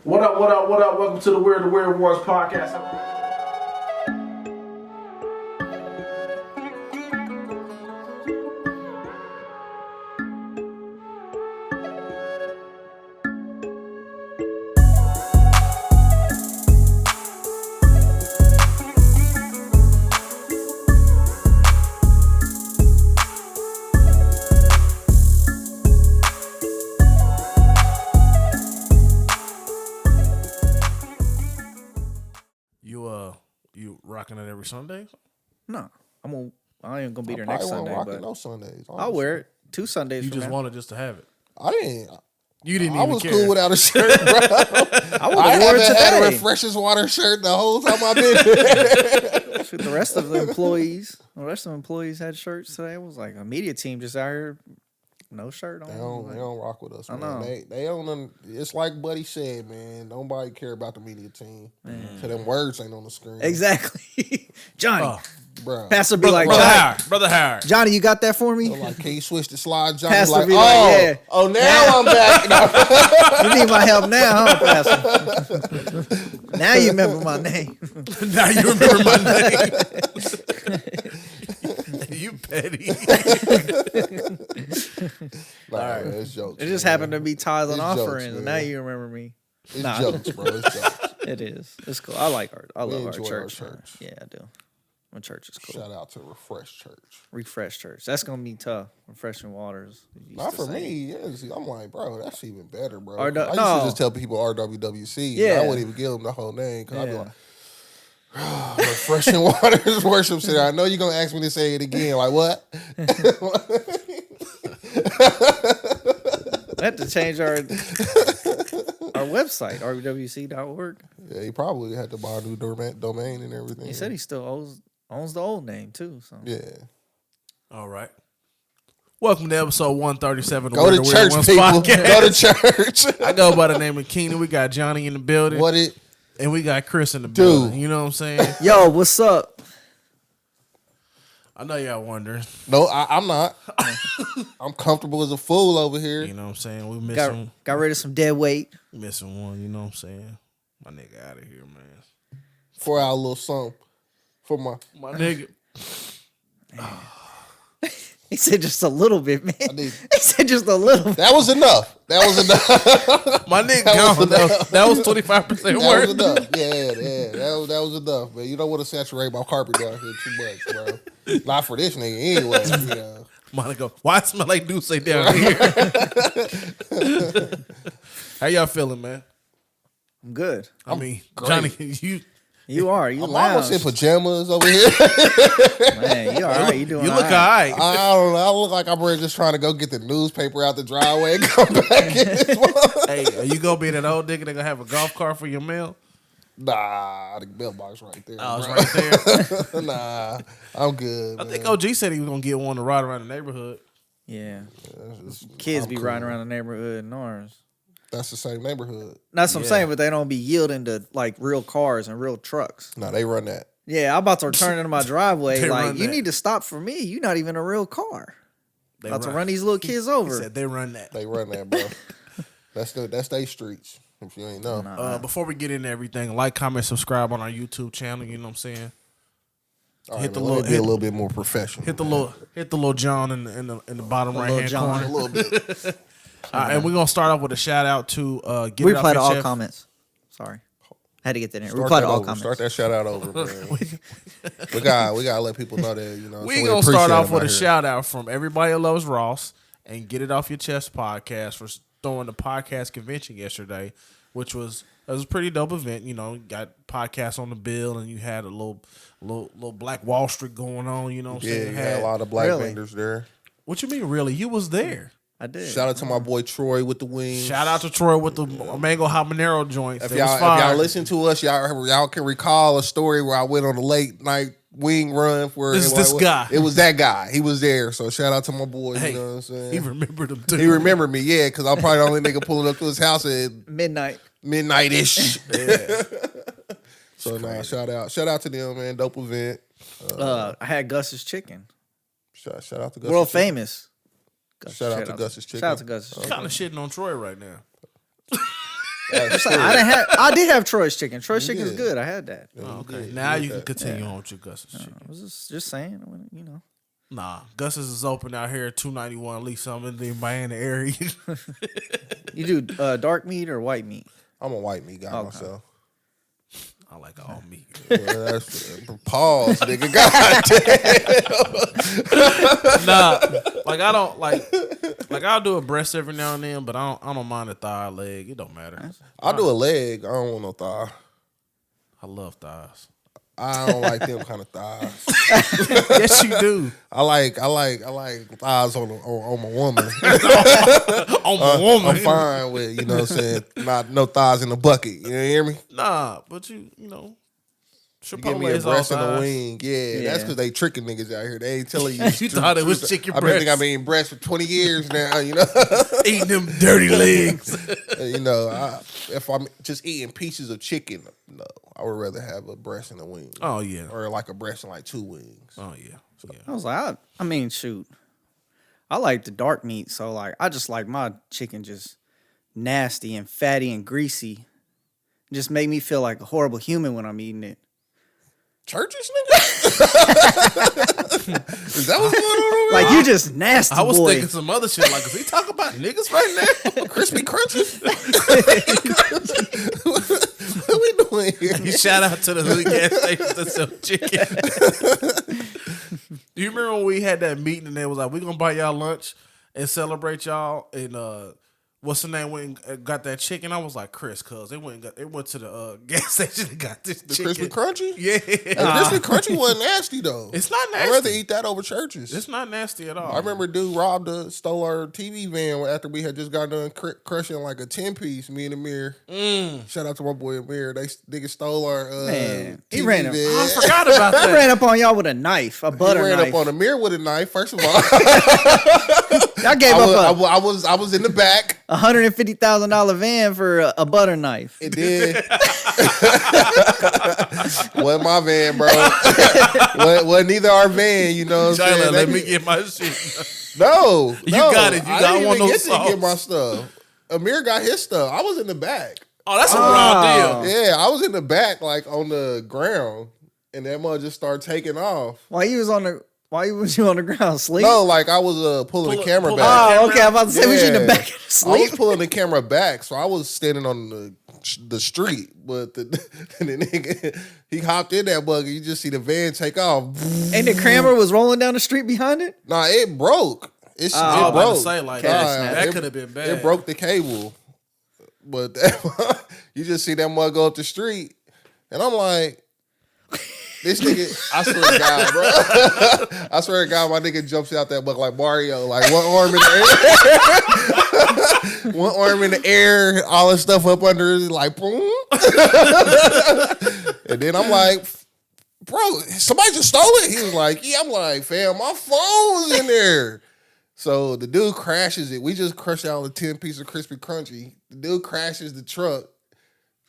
What up, what up, what up? Welcome to the Weird Wars podcast. You rocking it every Sunday? No, I ain't gonna be there next Sunday. But no Sundays. I'll wear it 2 Sundays. You from just now. wanted just to have it. I didn't. You didn't. I even was care. cool without a shirt, bro. I haven't today. had a Refreshers water shirt the whole time I've been there. Shoot, the rest of the employees had shirts today. It was like a media team just out here, no shirt on. They don't rock with us, man. I know. They don't. It's like Buddy said, man. Nobody care about the media team. So them words ain't on the screen. Exactly, Johnny. Bro. Pastor be like, Brother Howard. Johnny, you got that for me? So like, can you switch the slide, Johnny? Pastor Like, be like, yeah. Oh, now I'm back. You need my help now, huh, Pastor? Now you remember my name. Now you remember my name. You petty. All right, it's jokes. It just man. happened to be tithes and It's offerings, jokes, and man. now you remember me. It's jokes, bro. It's jokes. It is. It's cool. I like art. I We love our enjoy church. our church. Yeah, I do. My church is cool. Shout out to Refresh Church. Refresh church. That's gonna be tough. Refreshing waters. Not for me. Yes, I'm like, bro, that's even better, bro. I I used to no. just tell people RWWC. Yeah. I wouldn't even give them the whole name because I'd be Yeah. like, Refreshing Waters Worship Center. I know you're gonna ask me to say it again. Like what? I had to change our website, rwc.org. Yeah, he probably had to buy a new domain and everything. He said he still owns the old name too. So Yeah. All right. Welcome to episode 137. Go to church, people. Go to church. I go by the name of Keenan. We got Johnny in the building. What it? And we got Chris in the building. You know what I'm saying? yo, what's up? I know y'all wondering. No, I'm not. I'm comfortable as a fool over here. You know what I'm saying? We missing Got rid of some dead weight. missing one. You know what I'm saying? My nigga out of here, man. For our little song. For my My nigga. He said just a little bit, man. need- He said just a little bit. That was enough. That was enough. My nigga That was gone. That was 25% That worth. was enough. Yeah. That was enough, man. You don't want to saturate my carpet down here too much, bro. Not for this nigga anyway. You know. Monoco. Why it smell like Duce down here? How y'all feeling, man? I'm good. I mean, great. Johnny, you You I'm almost lounge. in pajamas over here. Man, you all right. You doing look all all right. right. I don't know. I look like I'm really just trying to go get the newspaper out the driveway and come back in this one. Hey, are you gonna be that old nigga that gonna have a golf cart for your mail? Nah, the mailbox right there. I was bro. right there. Nah, I'm good. I think man. OG said he was gonna get one to ride around the neighborhood. Yeah. That's Kids I'm be cool. riding around the neighborhood in ours. That's the same neighborhood. That's what I'm Yeah. saying, but they don't be yielding to like real cars and real trucks. No, they run that. Yeah, I'm about to turn into my driveway. They Like, run you that. need to stop for me. You're not even a real car. They About to run these little kids over. He said they run that. They run that, bro. That's they streets. If you ain't know. Before we get into everything, like, comment, subscribe on our YouTube channel. You know what I'm saying? All hit right, the man, little- let me be hit- a little bit more professional. Hit the little John in the bottom right hand John. corner. a little bit. And we're gonna start off with a shout out to get it off Reply to your all chest. comments. Sorry. Had to get that in. Start Reply that to all over. comments. Start that shout out over, man. we gotta let people know that, you know. We so gonna start appreciate off them with out a here. shout out from Everybody Loves Ross and Get It Off Your Chest podcast for throwing the podcast convention yesterday, which was a pretty dope event. You know, you got podcasts on the bill, and you had a little Black Wall Street going on. You know what I'm Yeah, saying? you had a lot of black Really? vendors there. What you mean, really? You was there. I did. Shout out to my boy Troy with the wings. Shout out to Troy with the mango habanero joints. If That was y'all fire. listen to us, y'all can recall a story where I went on a late night wing run for This guy. It was that guy. He was there. So shout out to my boy. Hey, you know what I'm saying? he remembered him too. He remembered me, yeah, because I'm probably the only nigga pulling up to his house at Midnight. midnight-ish. Yeah. So nah, shout out to them, man. Dope event. I had Gus's chicken. Shout out to Gus. World famous. Gus, Shout out to Gus's chicken. Shout out to Gus's I'm chicken. kind of shitting on Troy right now. That's I did have Troy's chicken. Troy's You chicken's did. good. I had that. Oh, okay. did. Now You you did can that. continue on with your Gus's chicken. I was just saying, you know. Nah, Gus's is open out here at 291. At least something in the area. You do dark meat or white meat? I'm a white meat guy Okay. myself. I like all meat. Well, that's pause, nigga. God damn. Nah, like I don't like I'll do a breast every now and then, but I don't mind a thigh, leg. It don't matter. I'll do a leg. I don't want no thigh. I love thighs. I don't like them kind of thighs. Yes, you do. I like thighs on my woman. On my woman. I'm fine with, you know what I'm saying, no thighs in the bucket. You hear me? Nah, but you know. You give me a Chipotle's all breast and a thighs. wing. Yeah, that's because they tricking niggas out here. They ain't telling you. You thought it was chicken I've breast. been eating breast for 20 years now, you know. Eating them dirty legs. You know, if I'm just eating pieces of chicken, no, I would rather have a breast and a wing. Oh yeah. Or like a breast and like 2 wings. Oh yeah. Yeah. I was like, I mean, shoot. I like the dark meat, so like I just like my chicken just nasty and fatty and greasy. Just make me feel like a horrible human when I'm eating it. Churches, nigga? Is that what's going on over Like you just nasty, I was boy. thinking some other shit. Like, is he talking about niggas right now? Crispy crunches? What we doing here? Shout out to the hood gas stations that sell chicken. Do you remember when we had that meeting and they was like, we gonna buy y'all lunch and celebrate y'all? And what's the name went and got that chicken? I was like, Chris, cuz they went to the gas station and got this The chicken. crispy crunchy? Yeah. The crispy crunchy wasn't nasty though. It's not I'd rather nasty. eat that over churches. It's not nasty at all. I remember dude stole our TV van after we had just got done crushing like a 10-piece, me and Amir. Shout out to my boy Amir. They nigga stole our Man, he TV ran van. him. I forgot about I that. ran up on y'all with a knife, a butter He ran knife. up on Amir with a knife, first of all. Y'all gave up I was in the back. a $150,000 van for a butter knife. It did. Wasn't my van, bro. Wasn't neither our van, you know what I'm Tyler, saying? let me get my shit. No. You got it. You I got didn't one even of get those to get my sauce. stuff. Amir got his stuff. I was in the back. Oh, that's a raw deal. Yeah, I was in the back, like on the ground, and that mother just started taking off. Why was you on the ground sleep? No, like I was pulling the camera pull back. Oh, okay. I'm about to say was you in the Yeah. back I was sleep. pulling the camera back, so I was standing on the street, but the nigga, he hopped in that buggy. You just see the van take off. And the camera was rolling down the street behind it. Nah, it broke. I was It about to broke. say, like, Nah, that it- could have been bad. It broke the cable, but you just see that mug go up the street, and I'm like, this nigga, I swear to God, bro. I swear to God, my nigga jumps out that buck like Mario, like one arm in the air, one arm in the air, all this stuff up under it, like boom. And then I'm like, bro, somebody just stole it. He was like, yeah. I'm like, fam, my phone's in there. So the dude crashes it. We just crushed out a 10-piece of crispy crunchy. The dude crashes the truck.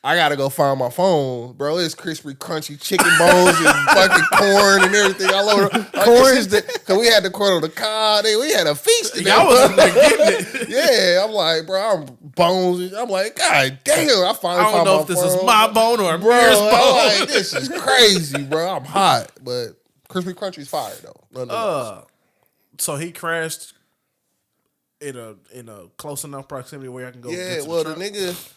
I gotta go find my phone, bro. It's crispy, crunchy chicken bones and fucking corn and everything all over. Corn, because we had the corn on the cob. We had a feast. Y'all was in there getting it. Yeah, I'm like, bro, I'm bones. I'm like, God damn! I finally I don't found know my if this phone. is my bone or bro. Amir's I'm bone. like, this is crazy, bro. I'm hot, but crispy, crunchy's fire though. Nonetheless. So he crashed in a close enough proximity where I can go. Yeah, get to well, the the truck? nigga.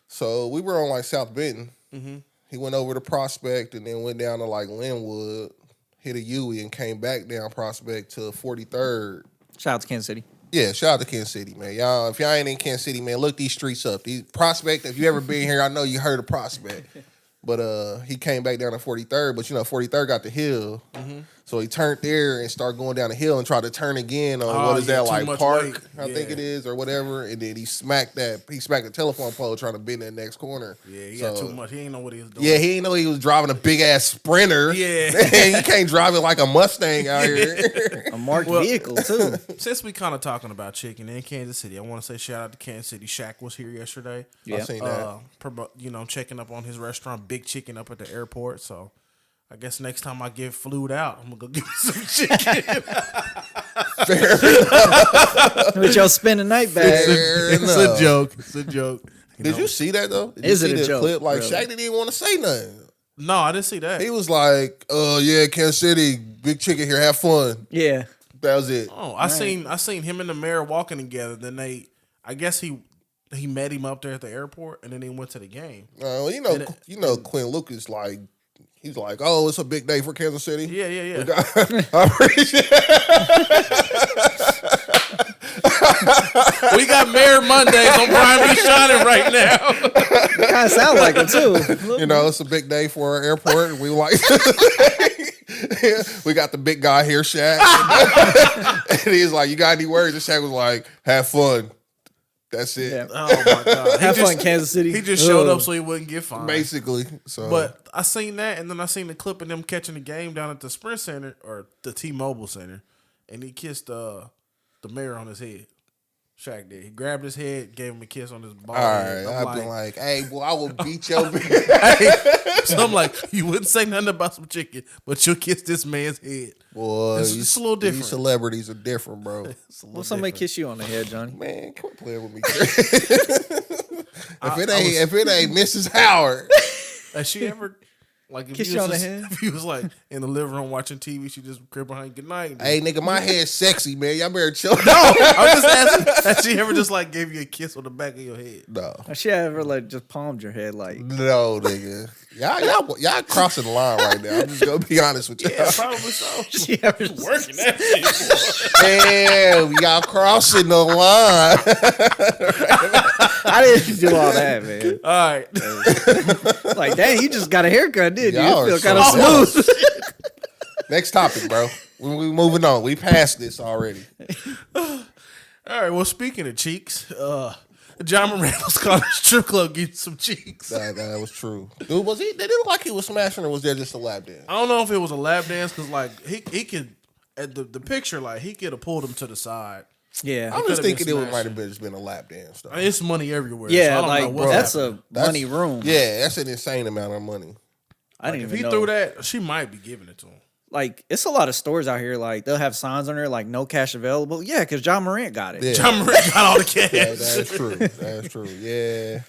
So we were on like South Benton. Mm-hmm. He went over to Prospect and then went down to like Linwood, hit a Huey, and came back down Prospect to 43rd. Shout out to Kansas City. Yeah, shout out to Kansas City, man. Y'all, if y'all ain't in Kansas City, man, look these streets up. These Prospect, if you ever been here, I know you heard of Prospect. But he came back down to 43rd, but you know, 43rd got the hill. Mm-hmm. So he turned there and started going down the hill and tried to turn again on Oh, what is yeah, that, too like much Park, weight. I think Yeah. it is, or whatever. And then he smacked the telephone pole trying to bend that next corner. Yeah, he got too much. He ain't know what he was doing. Yeah, he didn't know he was driving a big ass Sprinter. Yeah. Man, you can't drive it like a Mustang out here. A marked Well- vehicle too. Since we kind of talking about chicken in Kansas City, I want to say shout out to Kansas City. Shaq was here yesterday. Yeah. I seen that. Checking up on his restaurant, Big Chicken, up at the airport. So I guess next time I get flued out, I'm gonna go get me some chicken. With your spend the night bag. Fair It's enough. a joke. It's a joke. Did you see that though? Did Is you it see a the joke, clip? Like really? Shaq didn't even want to say nothing. No, I didn't see that. He was like, yeah, Kansas City, big chicken here, have fun. Yeah. That was it. Oh, I seen him and the mayor walking together. Then I guess he met him up there at the airport, and then they went to the game. Well, you know, Quinn Lucas, like, he's like, oh, it's a big day for Kansas City. Yeah. I appreciate We got Mayor Mondays on Brian B. Shining right now. It kind of sounds like it too. You know, it's a big day for our airport. And we like, we got the big guy here, Shaq. And he's like, you got any words? And Shaq was like, have fun. That's it. Yeah. Oh my god! Have fun, Kansas City. He just showed up so he wouldn't get fined. Basically. So, But I seen that, and then I seen the clip of them catching the game down at the Sprint Center or the T-Mobile Center, and he kissed the mayor on his head. Shaq did. He grabbed his head, gave him a kiss on his bald all head. right, I'm I've been like, hey, boy, I will beat your so I'm like, you wouldn't say nothing about some chicken, but you'll kiss this man's head. Boy, It's a little different. These celebrities are different, bro. It's a little Well, somebody different. kiss you on the head, Johnny. Man, quit playing with me. If it ain't Mrs. Howard. Has she ever like if Kiss you you was on the just- head? if you was like in the living room watching TV, she just crib behind good night. Hey, nigga, my head's sexy, man. Y'all better chill. I'm just asking, has she ever just like gave you a kiss on the back of your head? No. Has she ever like just palmed your head like? No, nigga. Y'all crossing the line right now. I'm just gonna be honest with you. Yeah, probably so. She ever Working that shit, boy. Damn, y'all crossing the line. I didn't do all that, man. All right. Like, dang, you just got a haircut, didn't you? Y'all You are feel kind of so smooth. Next topic, bro. We moving on. We passed this already. All right. Well, speaking of cheeks, John Morant was calling a strip club getting some cheeks. That was true. Dude, was he? Did it look like he was smashing, or was there just a lap dance? I don't know if it was a lap dance because like he could at the picture like he could have pulled him to the side. Yeah. I'm could've just been thinking it might smashing. have been just been a lap dance. Though. I mean, it's money everywhere. Yeah, so I don't know like what's that's happening. a money room. Yeah, that's an insane amount of money. I didn't If even he know. threw that, she might be giving it to him. Like, it's a lot of stores out here. Like, they'll have signs on there like "No cash available." Yeah, because John Morant got it. Yeah. John Morant got all the cash. Yeah, that's true. That's true. Yeah.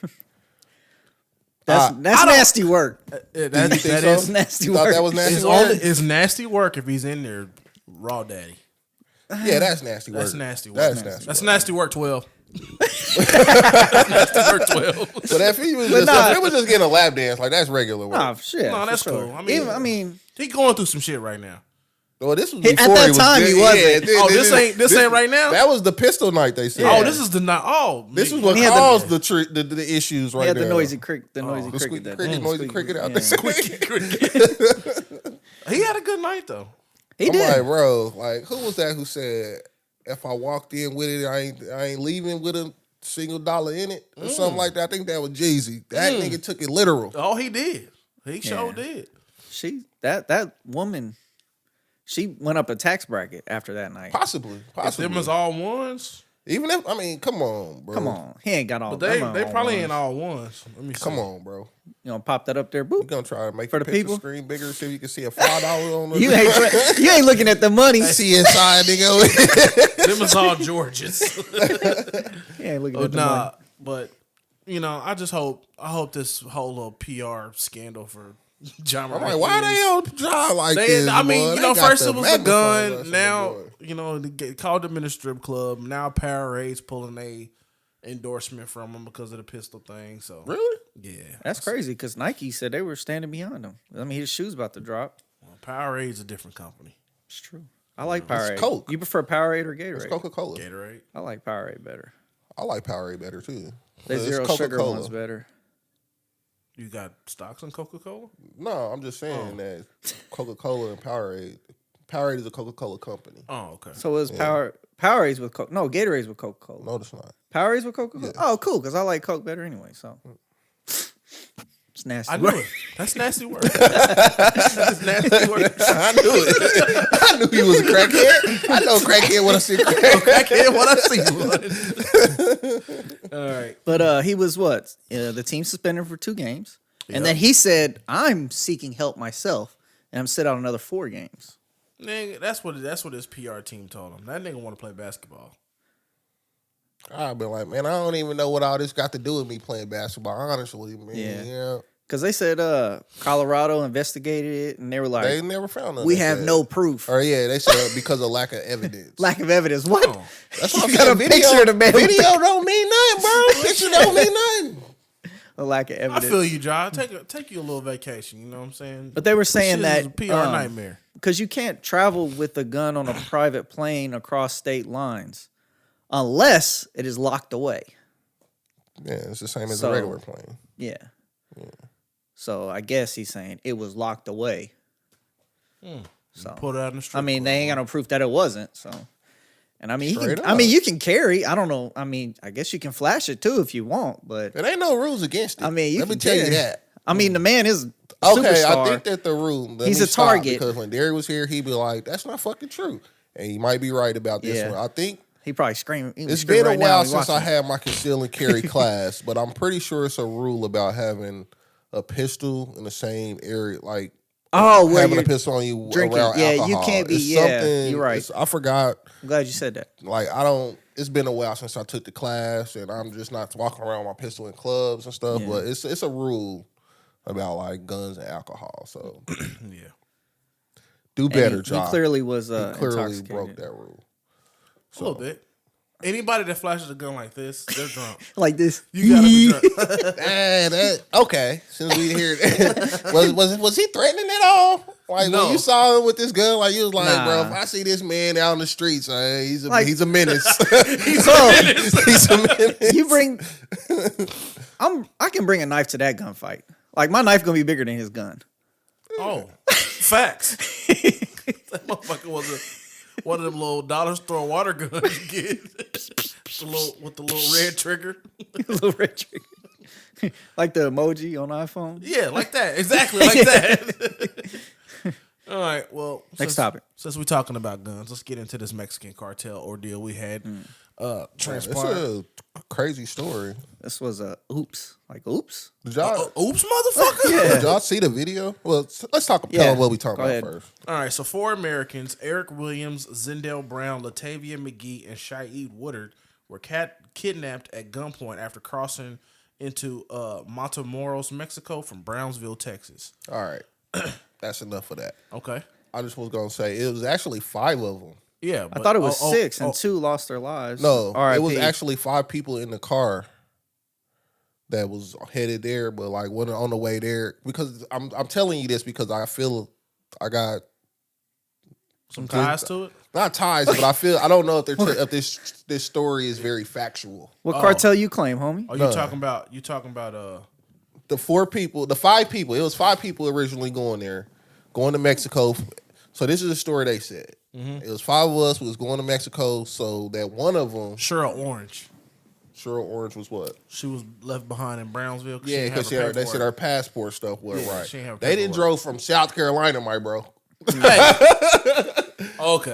That's nasty work. That You think that so? is Nasty You thought work. that was nasty it's work? only it's nasty work if he's in there raw daddy. Yeah, that's nasty work. That's nasty work. That's nasty. That's work. nasty work 12. That's nasty work 12. But if he was But just, nah. if it was just getting a lap dance, like that's regular work. Nah, shit. No, for that's sure. cool. I mean, He going through some shit right now. Well, this was At before that he was time, good. he wasn't. Yeah, This ain't right now? That was the pistol night. They said. Oh, this is the not. Oh, This man. was what He had caused the issues right he had there. the noisy cricket. The noisy The cricket. squeaky that cricket, day. noisy Squeaky cricket out yeah. there. He had a good night though. He I'm did. like, bro, like who was that who said if I walked in with it, I ain't leaving with a single dollar in it or something like that. I think that was Jeezy. That nigga took it literal. Oh, he did. He sure Yeah. did. That woman, she went up a tax bracket after that night. Possibly. If them was all ones, Even if come on, bro. Come on, he ain't got all. but they them they all probably ones. ain't all ones. Let me see. Come on, bro. You know, pop that up there. You Boop. gonna try to make For the the picture people? screen bigger so you can see a $5 on the You ain't looking at the money. see inside, nigga. Them was all Georges. You ain't looking at the Nah, money. but you know, I hope this whole little PR scandal for John I'm Morant. like, why they on John like They, this? I mean, boy? you They know, got first it was the magnifying glass gun. on Now, the door. you know, they called them in a strip club. Now Powerade pulling a endorsement from him because of the pistol thing. So Really? yeah, That's crazy because Nike said they were standing behind him. I mean, his shoes about to drop. well, Powerade's a different company. It's true. I like Powerade. Coke. You prefer Powerade or It's Gatorade? Coca-Cola. Gatorade. I like Powerade better. I like Powerade better too. The It's zero sugar Coca-Cola. one's better. You got stocks on Coca-Cola? No, I'm just saying that Coca-Cola and Powerade. Powerade is a Coca-Cola company. Oh, okay. So is Powerade's with Coke? No, Gatorade's with Coca-Cola. No, it's not. Powerade's with Coca-Cola. Yeah. Oh, cool. Because I like Coke better anyway. So it's nasty. I knew it. That's nasty work. That's nasty work. I knew it. I knew he was a crackhead. I know crackhead when I see crackhead. Crackhead, what I see one. All right. But he was what? The team suspended for 2 games, and then he said, "I'm seeking help myself, and I'm sit out another 4 games." Nigga, that's what his PR team told him. That nigga want to play basketball. I've been like, man, I don't even know what all this got to do with me playing basketball. Honestly, man. Yeah. Because they said Colorado investigated it, and they were like, They never found nothing. we have no proof. Or yeah, they said because of lack of evidence. Lack of evidence. What? Oh. That's what I'm You got saying. a picture of the man. Video don't mean nothing, bro. Picture don't mean nothing. A lack of I evidence. feel you, John. Take you a little vacation. You know what I'm saying? But they were saying This shit is that a PR nightmare. because you can't travel with a gun on a private plane across state lines unless it is locked away. Yeah, it's the same as So- a regular plane. Yeah. So I guess he's saying it was locked away. So Put it out in the street. I mean, they ain't got no proof that it wasn't. So, and I mean, Straight I mean, up. you can carry. I don't know. I mean, I guess you can flash it too if you want. But There ain't no rules against it. I mean, let me tell you that. I mean, the man is a Okay, superstar. I think that the rule. let He's me a stop, target. because when Derry was here, he'd be like, "That's not fucking true," and he might be right about this Yeah. one. I think He probably screaming. it's been a while since I had my conceal and carry class, but I'm pretty sure it's a rule about having a pistol in the same area, like where having you're a pistol on you drinking. around Yeah, alcohol. you can't be. It's Yeah, something- you're right. I forgot. I'm glad you said that. Like I don't. It's been a while since I took the class, and I'm just not walking around with my pistol in clubs and stuff. Yeah. But it's a rule about like guns and alcohol. So Yeah. do And better, he Josh. clearly was He clearly intoxicated. broke that rule. A little bit. Anybody that flashes a gun like this, they're drunk. Like this. You gotta be drunk. Okay. Since we hear that, was he threatening at all? Like No. when you saw him with this gun, like you was like, Nah. bro, if I see this man out in the streets, he's a Like- he's a menace. He's a menace. He's a menace. You bring. I can bring a knife to that gunfight. Like my knife gonna be bigger than his gun. Oh, facts. That motherfucker was one of them little dollar store water guns you get. With the little red trigger. Little red trigger. Like the emoji on iPhone. Yeah, like that. Exactly like that. All right, well. Next topic. Since we're talking about guns, let's get into this Mexican cartel ordeal we had It's transpired. a crazy story. This was a oops. Like oops. Did y'all, Oops, motherfucker. did y'all see the video? Well, let's talk. Tell them what we talking Go about ahead. first. All right, so 4 Americans, Eric Williams, Zendel Brown, Latavia McGee, and Shaid Woodard, were kidnapped at gunpoint after crossing into Matamoros, Mexico from Brownsville, Texas. All right, that's enough of that. Okay. I just was gonna say it was actually 5 of them. Yeah. I thought it was 6 and 2 lost their lives. No, R.I.P. it was actually 5 people in the car that was headed there, but like wasn't on the way there. Because I'm telling you this because I feel I got some ties to it. not ties, but I don't know if if this story is very factual. What cartel you claim, homie? Oh, you talking about The 5 people. It was 5 people originally going to Mexico. So this is the story they said. It was 5 of us was going to Mexico, so that one of them, Cheryl Orange. Cheryl Orange, was what? She was left behind in Brownsville. Yeah, because they said her passport stuff wasn't Yeah, right. she ain't have They didn't paperwork. drove from South Carolina, my bro. Okay.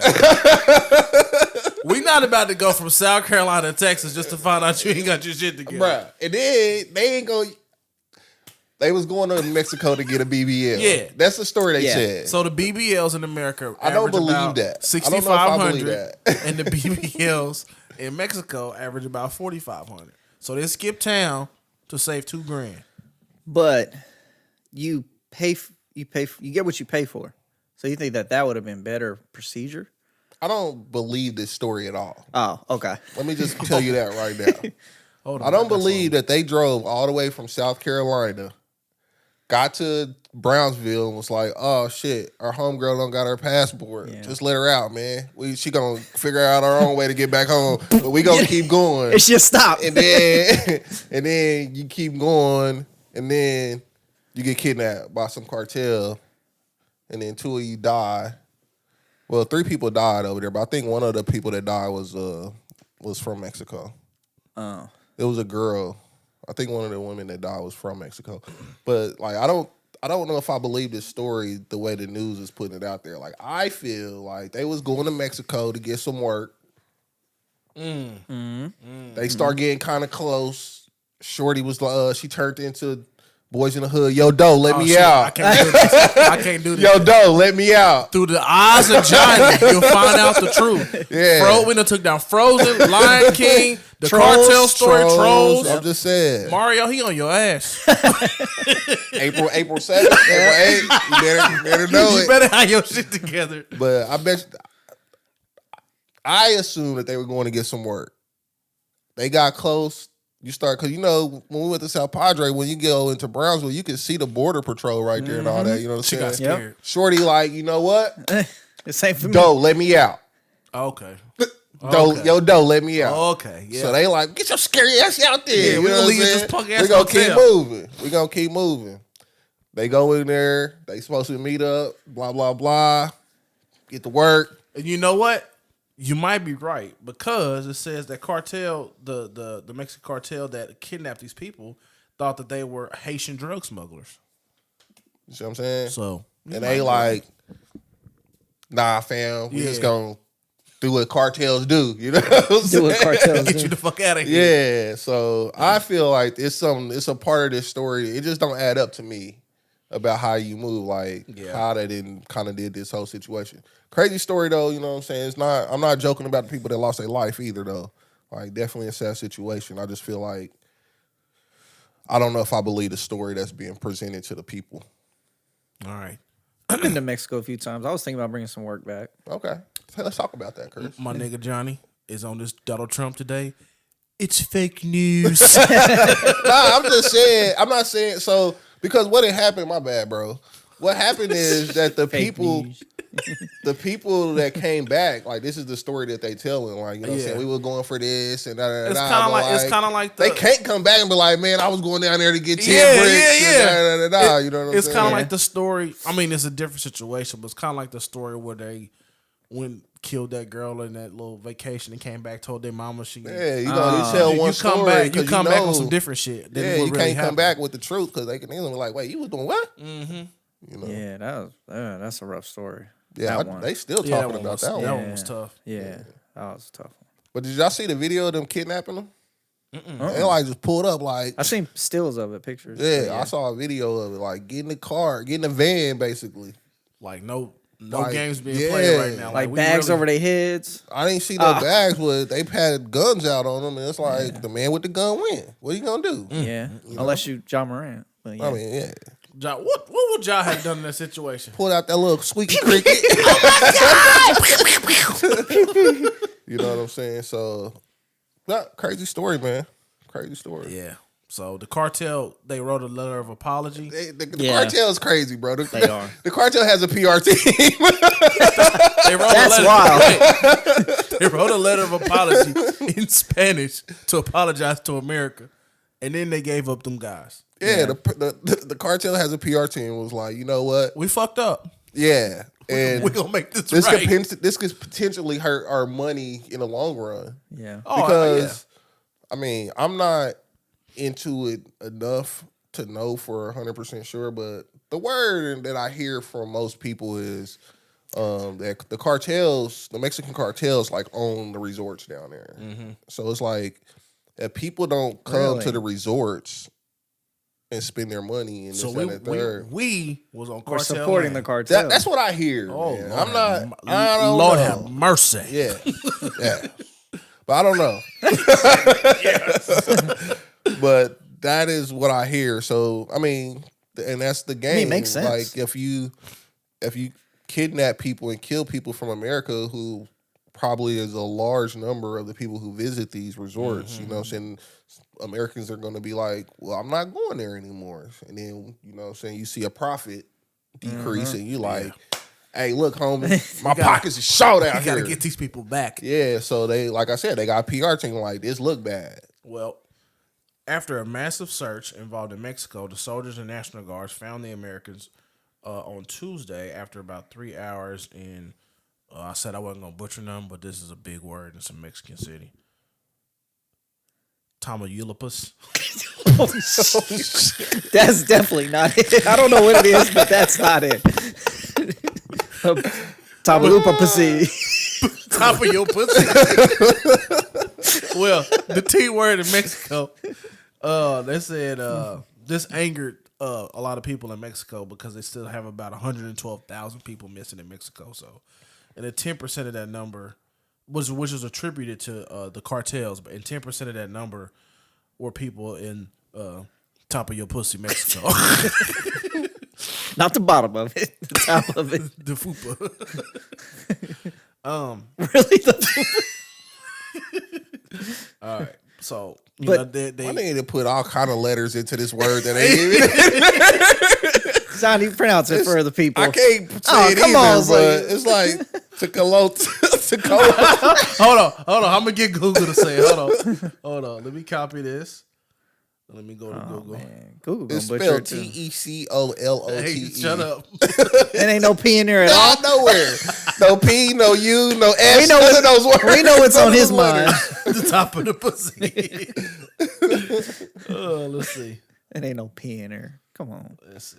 We not about to go from South Carolina to Texas just to find out you ain't got your shit together. Bruh. And then they ain't go. They was going to Mexico to get a BBL. Yeah. That's the story they Yeah. said. So the BBLs in America, I don't average believe about that. I don't know if I believe 6,500, that. and the BBLs in Mexico average about 4,500. So they skip town to save $2,000. But you get what you pay for. So you think that would have been better procedure? I don't believe this story at all. Oh, okay. Let me just tell you that right now. Hold on, I don't got believe that they drove all the way from South Carolina, got to Brownsville, and was like, "Oh shit, our homegirl don't got her passport. Yeah. Just let her out, man. She gonna figure out her own way to get back home, but we gonna keep going." It should stop. And then you keep going, and then you get kidnapped by some cartel, and then 2 of you die. Well, 3 people died over there, but I think one of the people that died was from Mexico. Oh. It was a girl. I think one of the women that died was from Mexico. But like I don't know if I believe this story the way the news is putting it out there. Like I feel like they was going to Mexico to get some work. They start getting kind of close. Shorty was she turned into Boys in the hood, yo, Doe, let me shit, out. I can't do this. I can't do this. Yo, Doe, let me out. Through the eyes of Johnny, you'll find out the truth. Yeah. We done took down Frozen, Lion King, the Cartel story, Trolls. I'm just saying. Mario, he on your ass. April 7th, April 8th. You better know it. You better have your shit together. But I assumed that they were going to get some work. They got close. You start, because when we went to South Padre, when you go into Brownsville, you can see the border patrol right there and all that. You know what I'm She saying? got scared. Yep. Shorty, like, you know what? It's safe for me. Doe, let me out. Okay. Yo, Doe, let me out. Okay. Yeah. So they like, get your scary ass out there. Yeah, you we know gonna what leave I'm saying? this punk ass We gonna keep hotel. moving. We gonna keep moving. They go in there. They supposed to meet up. Blah blah blah. Get to work. And you know what? You might be right, because it says that cartel, the Mexican cartel that kidnapped these people, thought that they were Haitian drug smugglers. You see what I'm saying? So And they like, nah, fam. We just gonna do what cartels do. You know what I'm Do what saying? cartels get do. you the fuck out of here. Yeah. So I feel like it's a part of this story. It just don't add up to me about how you move, like how they didn't kind of did this whole situation. Crazy story though, you know what I'm saying? I'm not joking about the people that lost their life either though. Like definitely a sad situation. I just feel like I don't know if I believe the story that's being presented to the people. All right. I've been to Mexico a few times. I was thinking about bringing some work back. Okay. Let's talk about that, Chris. My nigga Johnny is on this Donald Trump today. It's fake news. Nah, I'm just saying, I'm not saying so because what had happened, my bad, bro. What happened is that the people that came back, like this is the story that they telling, like, you know what I'm saying? We were going for this and da. It's kind of like they can't come back and be like, man, I was going down there to get 10 bricks. Yeah. And you know what I'm It's saying? kind of like the story. I mean, it's a different situation, but it's kind of like the story where they killed that girl in that little vacation and came back, told their mama she. Yeah, you tell one story. You come back on some different shit. Yeah, you can't come back with the truth because they can be like, wait, you was doing what? Mm-hmm. You know? Yeah, that's a rough story. Yeah, they still talking about that one. That one was tough. Yeah, that was a tough one. But did y'all see the video of them kidnapping them? They like just pulled up like. I seen stills of it, pictures. Yeah, I saw a video of it. Like get in the car, get in the van, basically. Like no Like, games being played right now. Like bags over their heads. I didn't see no bags, but they had guns out on them, and it's like the man with the gun win. What are you gonna do? Yeah, unless you John Morant. But yeah. I mean, yeah. Ja, what would y'all have done in that situation? Pulled out that little squeaky cricket. You know what I'm saying? So, crazy story, man. Crazy story. Yeah. So the cartel, they wrote a letter of apology. The cartel is crazy, bro. They are. The cartel has a PR team. That's wild. They wrote a letter of apology in Spanish to apologize to America, and then they gave up them guys. Yeah, the cartel has a PR team. Was like, you know what? We fucked up. Yeah, and we're gonna make this right. This could potentially hurt our money in the long run. Yeah, because I mean, I'm not into it enough to know for 100% sure, but the word that I hear from most people is that the cartels, the Mexican cartels, like own the resorts down there. Mm-hmm. So it's like if people don't come to the resorts and spend their money and so this and that third. We was on cartel. We're supporting the cartel. That's what I hear. Oh, man. Lord, I don't Lord know. have mercy. Yeah, yeah. But I don't know. But that is what I hear. So I mean, and that's the game. I mean, it makes sense. Like if you kidnap people and kill people from America, who probably is a large number of the people who visit these resorts, you know what I'm saying? Americans are going to be like, well, I'm not going there anymore. And then, you know what I'm saying, you see a profit decrease and you like, hey, look, homie, my pockets is short out here. You got to get these people back. Yeah, so they, like I said, they got a PR team like, this look bad. Well, after a massive search involved in Mexico, the soldiers and National Guards found the Americans on Tuesday after about 3 hours in, I said I wasn't going to butcher them, but this is a big word in some Mexican city. Tamaulipas. That's definitely not it. I don't know what it is, but that's not it. Tamaulipas pussy. Top of your pussy. Well, the T word in Mexico, they said this angered a lot of people in Mexico because they still have about 112,000 people missing in Mexico. So, and then 10% of that number which was attributed to the cartels, and 10% of that number were people in top of your pussy, Mexico. Not the bottom of it, the top of it. The fupa. Really, the fupa? All right, so But I need to put all kind of letters into this word that ain't even. How do you pronounce it for the people? I can't say it either, but it's like Tecolote. Hold on. I'm gonna get Google to say it. Hold on. Let me copy this. Let me go to Google. Man. Google gonna It's butcher it spelled too. Tecolote. Hey, shut up. And ain't no P in there at all. Nowhere. No P, no U, no S. We know none of those words. We know what's on his mind. The top of the pussy. Let's see. It ain't no P in there. Come on. Let's see.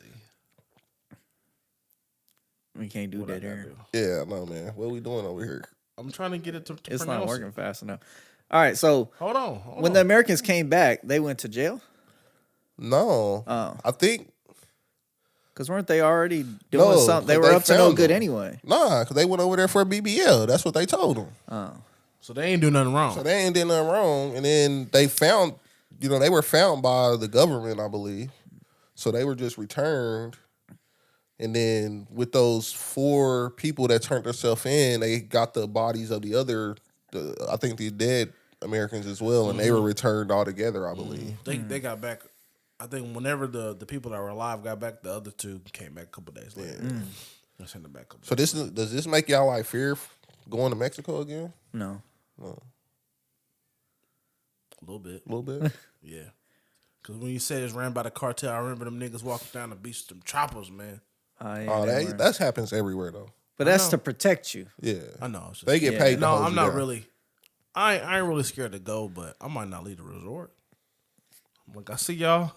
We can't do that here. Yeah, no, man. What are we doing over here? I'm trying to get it to It's pronounce not working fast enough. All right, so Hold on. when the Americans came back, they went to jail? No. Oh. I think, Because weren't they already doing No, something? They 'cause were they up to no found good them. anyway. because they went over there for a BBL. That's what they told them. Oh. So they ain't do nothing wrong. So they ain't did nothing wrong. And then they found, they were found by the government, I believe. So they were just returned. And then with those 4 people that turned themselves in, they got the bodies of the other, I think the dead Americans as well. And they were returned all together, I believe. They got back. I think whenever the people that were alive got back, the other 2 came back a couple days later. They sent them back. So does this make y'all like fear going to Mexico again? No. A little bit. A little bit? Yeah. Because when you said it's ran by the cartel, I remember them niggas walking down the beach with them choppers, man. Yeah, Oh, they were. that happens everywhere though. But that's to protect you. Yeah. I know. It's just, They get paid to No, hold I'm you not down. really. I ain't really scared to go, but I might not leave the resort. I'm like, I see y'all.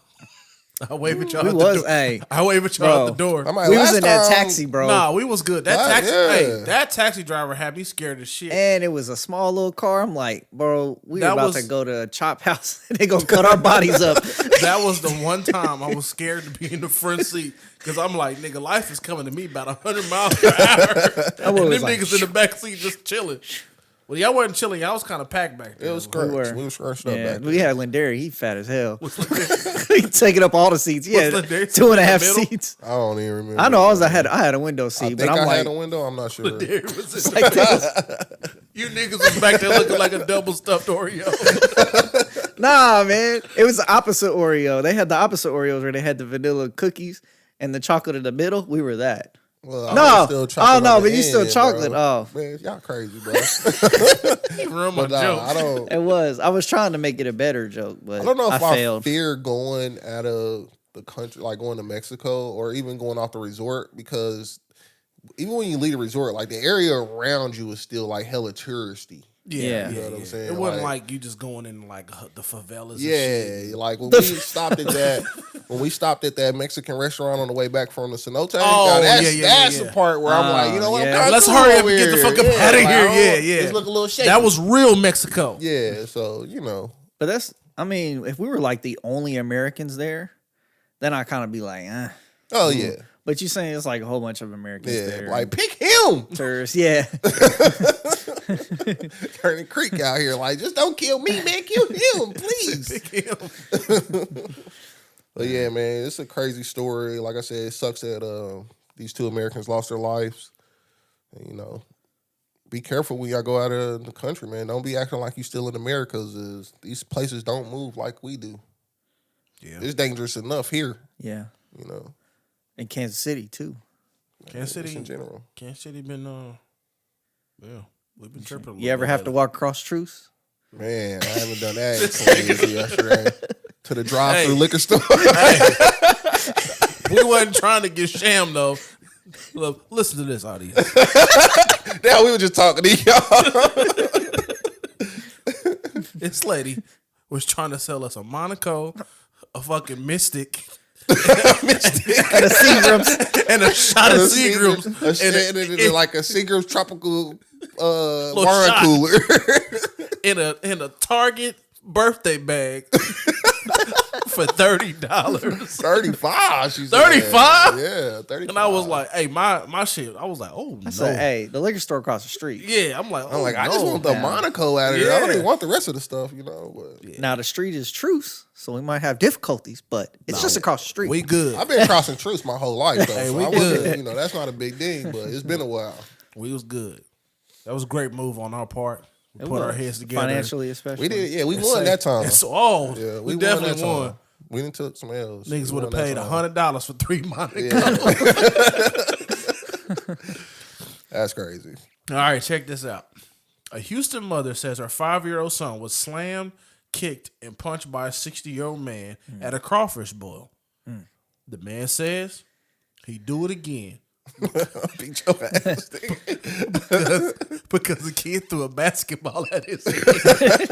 I wave at y'all We at was, the door. hey, I wave at y'all bro. at the door. I'm like, We was last in that time- taxi, bro. Nah, we was good. That taxi, yeah. hey, that taxi driver had me scared as shit. And it was a small little car. I'm like, bro, we were That about was- to go to a chop house. They gonna cut our bodies up. That was the one time I was scared to be in the front seat because I'm like, nigga, life is coming to me about 100 miles per hour. And them was like, niggas in the back seat just chilling. Well, y'all wasn't chilling. Y'all was kind of packed back there. It was scrunched. were. We were scrunched up Yeah, back we had Lendery. He fat as hell. He taking up all the seats. Yeah, Lendery 2.5 in the middle? seats. I don't even remember. I know. I had a window seat, I but think I'm I like, had a window. I'm not sure. There was in like the this. You niggas was back there looking like a double stuffed Oreo. Nah, man. It was the opposite Oreo. They had the opposite Oreos where they had the vanilla cookies and the chocolate in the middle. We were that. Well, No. I was still chocolate Oh, no, on the but you still end, chocolate. bro. Oh. Man, y'all crazy, bro. You ruined my But nah, joke. I don't. It was. I was trying to make it a better joke, but I don't know if I failed. fear going out of the country, like going to Mexico or even going off the resort, because even when you leave the resort, like the area around you is still like hella touristy. Yeah. You know what I'm saying? It wasn't Like- like you just going in like the favelas. And Yeah, shit. like when we stopped at that Mexican restaurant on the way back from the cenote. Oh, that's yeah. the part where I'm like, you know what? yeah. I'm kinda Let's cool hurry up over and get the here. fuck up Yeah, out of like, here. I Yeah, don't- yeah. Just look a little shaky. That was real Mexico. Yeah, so you know. But that's, I mean, if we were like the only Americans there, then I kind of be like, Oh yeah, But you saying it's like a whole bunch of Americans yeah. there. Like pick him, tourists, yeah. Turning Creek out here. Like just don't kill me, man. Kill him, please. Pick him. But yeah, man, it's a crazy story. Like I said, it sucks that these 2 Americans lost their lives. And, you know, be careful when y'all go out of the country, man. Don't be acting like you still in America, 'cause these places don't move like we do. Yeah. It's dangerous enough here, Yeah. you know. In Kansas City, too. Kansas Just City in general. Kansas City been yeah. We've been tripping. a You little ever bit have to lately. walk across truce? Man, I haven't done that in 20 years yesterday. To the drive-through Hey. liquor store. We wasn't trying to get sham though. Look, listen to this audience. Now we were just talking to y'all. This lady was trying to sell us a Monaco, a fucking Mystic, And the Seagrams. and a shot of Seagrams. And like a Seagrams tropical Little wine shot. cooler. in a Target birthday bag for $30. 35. She said. 35? Yeah, 35. And I was like, hey, my shit. I was like, oh, I no. said, hey, the liquor store across the street. Yeah, I'm like, oh, I just want the Monoco out of there. I don't even want the rest of the stuff, you know. But Yeah. Now the street is truce, so we might have difficulties, but it's just across the street. We good. I've been crossing truce my whole life, though. Hey, so we I wasn't, good. you know, that's not a big thing, but it's been a while. We was good. That was a great move on our part. We It put our was, heades together. financially, especially. We did, yeah, we And won say- that time. and so, oh, Yeah, we won definitely that time. won. We done took some L's. Niggas We would have won that paid time. $100 for 3 Monaco. Yeah. That's crazy. All right, check this out. A Houston mother says her 5-year-old son was slammed, kicked, and punched by a 60-year-old man at a crawfish boil. The man says he do it again Beat your ass. because the kid threw a basketball at his head.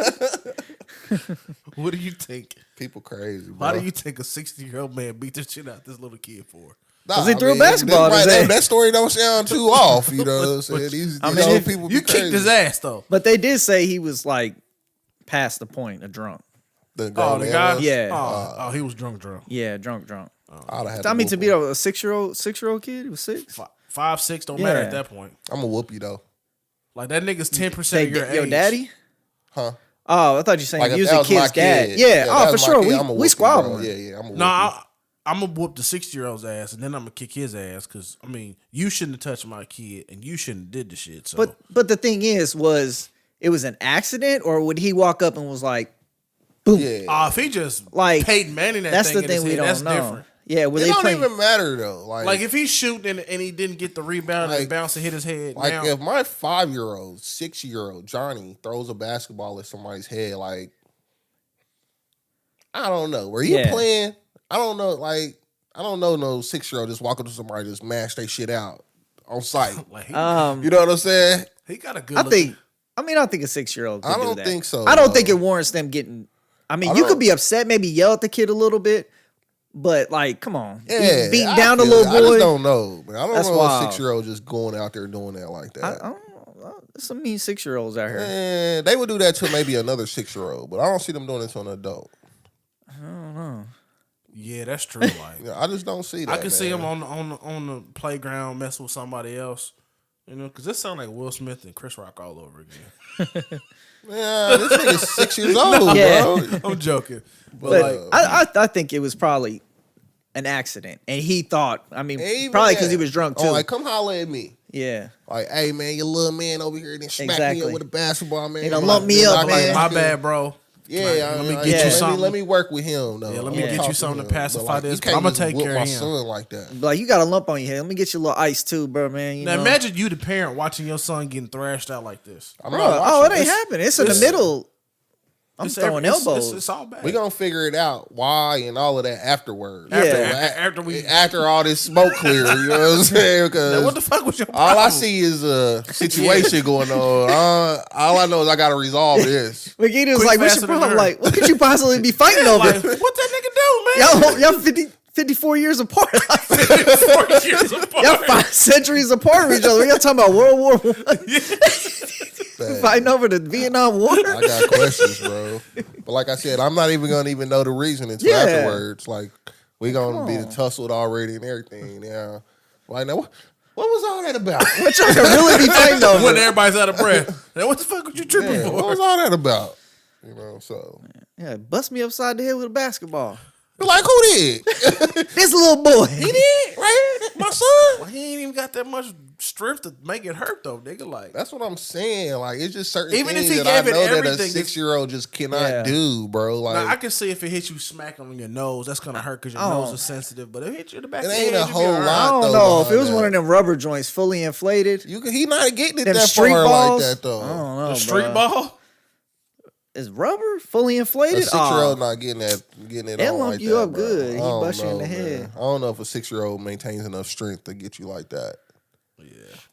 What do you think? People crazy, bro. Why do you think a 60-year-old man beat the shit out this little kid for? Nah, he threw a basketball at his head. that story don't sound too off, you know what I'm saying? These old people be You kicked his crazy. ass though. But they did say he was like past the point of drunk. The Oh, grown the man guy. was? Yeah. Oh, he was drunk. Yeah, drunk. I'd have had I mean, whoop to beat him. a 6-year-old kid, he was 6. 5, 6 don't matter Yeah. at that point. I'm gonna whoop you though. Like that nigga's 10% Say, of your your age. daddy? Huh? Oh, I thought you were saying Like if you was that a was my kid's dad. kid. Yeah, that oh, for was my sure. kid, I'ma whoop We you, squabbled. bro. Yeah, I'm gonna No, whoop you. I'm gonna whoop the 60-year-old's ass, and then I'm gonna kick his ass because I mean you shouldn't have touched my kid, and you shouldn't have did the shit. So, But the thing is, was it was an accident, or would he walk up and was like, boom? Yeah. if he just Like, Peyton Manning that That's thing the in his thing we head, don't that's know. different. Yeah, were It they don't playing? even matter though. Like if he's shooting and he didn't get the rebound and Like- bounce and hit his head, Like now, if my 5-year-old, 6-year-old Johnny throws a basketball at somebody's head, like I don't know. Were you Yeah. playing? I don't know. Like I don't know. No 6-year-old just walk up to somebody just mash their shit out on sight. like he, You know what I'm saying? he got a good. I looking- think a 6-year-old could I do don't that. think so, I don't no. think it warrants them getting. I mean, I you don't- could be upset, maybe yell at the kid a little bit, but like, come on, Yeah, beating I down a feel little it. I just boy. don't know. Man. I don't That's know wild. a 6-year-old just going out there doing that like that. I don't know. There's some mean 6-year-olds out here. And they would do that to maybe another 6-year-old, but I don't see them doing it to an adult. yeah, that's true. Like You know, I just don't see that. I can see man. him on the playground messing with somebody else. You know, because this sounds like Will Smith and Chris Rock all over again. Yeah, this nigga's 6 years old, Yeah. bro. I'm joking, but, But like, I think it was probably an accident, and he thought. I mean, Even probably because that. he was drunk too. Oh, like, come holler at me. Yeah, Like, hey, man, your little man over here didn't smack me Exactly. up with a basketball, man. He done Like, lump me then up, I man. like, my bad, bro. Yeah, Like, I let me mean, get yeah, you something. Let me work with him, though. Yeah, let I'm me gonna get talk you something him. to pacify But, like, this, you but can't I'ma just take whoop care of my him. son like that. like you got a lump on your head. Let me get you a little ice too, bro, man. You Now know? imagine you, the parent, watching your son getting thrashed out like this. I'm Bro, not oh, it watching. ain't happening. It's in the middle. I'm It's throwing every- it's- elbows. It's all bad. We gonna figure it out why and all of that afterwards. Yeah. After After all this smoke clear, you know what I'm saying? Now, Because what the fuck was your all I problem? see is a situation going on. All I know is I gotta resolve this. McGee was Quick, like, what's fast, your and problem? in a Like, what could you possibly be fighting over? Like, what that nigga do, man? y'all 54 years apart. 4 years apart. Y'all 5 centuries apart from each other. Y'all talking about World War I? Man, Fighting over the Vietnam War? I got questions, bro. But like I said, I'm not even gonna know the reason until Yeah. afterwards. Like we gonna be on. tussled already and everything. Yeah. Like now, what was all that about? What y'all could really be fighting over? When everybody's out of breath. Now, what the fuck was you tripping Yeah, what for? was all that about? You know, so Yeah, bust me upside the head with a basketball. like who did? This little boy. He did, right? My son. Well, he ain't even got that much strength to make it hurt, though, nigga. Like, That's what I'm saying. Like it's just certain Even if things he that I gave it know that a everything, 6-year-old just cannot Yeah. do, bro. Like now, I can see if it hits you smack on your nose, that's gonna hurt because your Oh. nose is sensitive. But if it hit you in the back It of the ain't head, a you whole be all right. lot. I don't though, know. If it was behind one of that. them rubber joints fully inflated, He not getting it them that street far balls. like that though. I don't know. The street bruh. ball. Is rubber fully A inflated? 6-year-old Oh. not getting it That on lump like you that, up bro. good. He I don't bust you in know, the head. man. I don't know if a 6-year-old maintains enough strength to get you like that.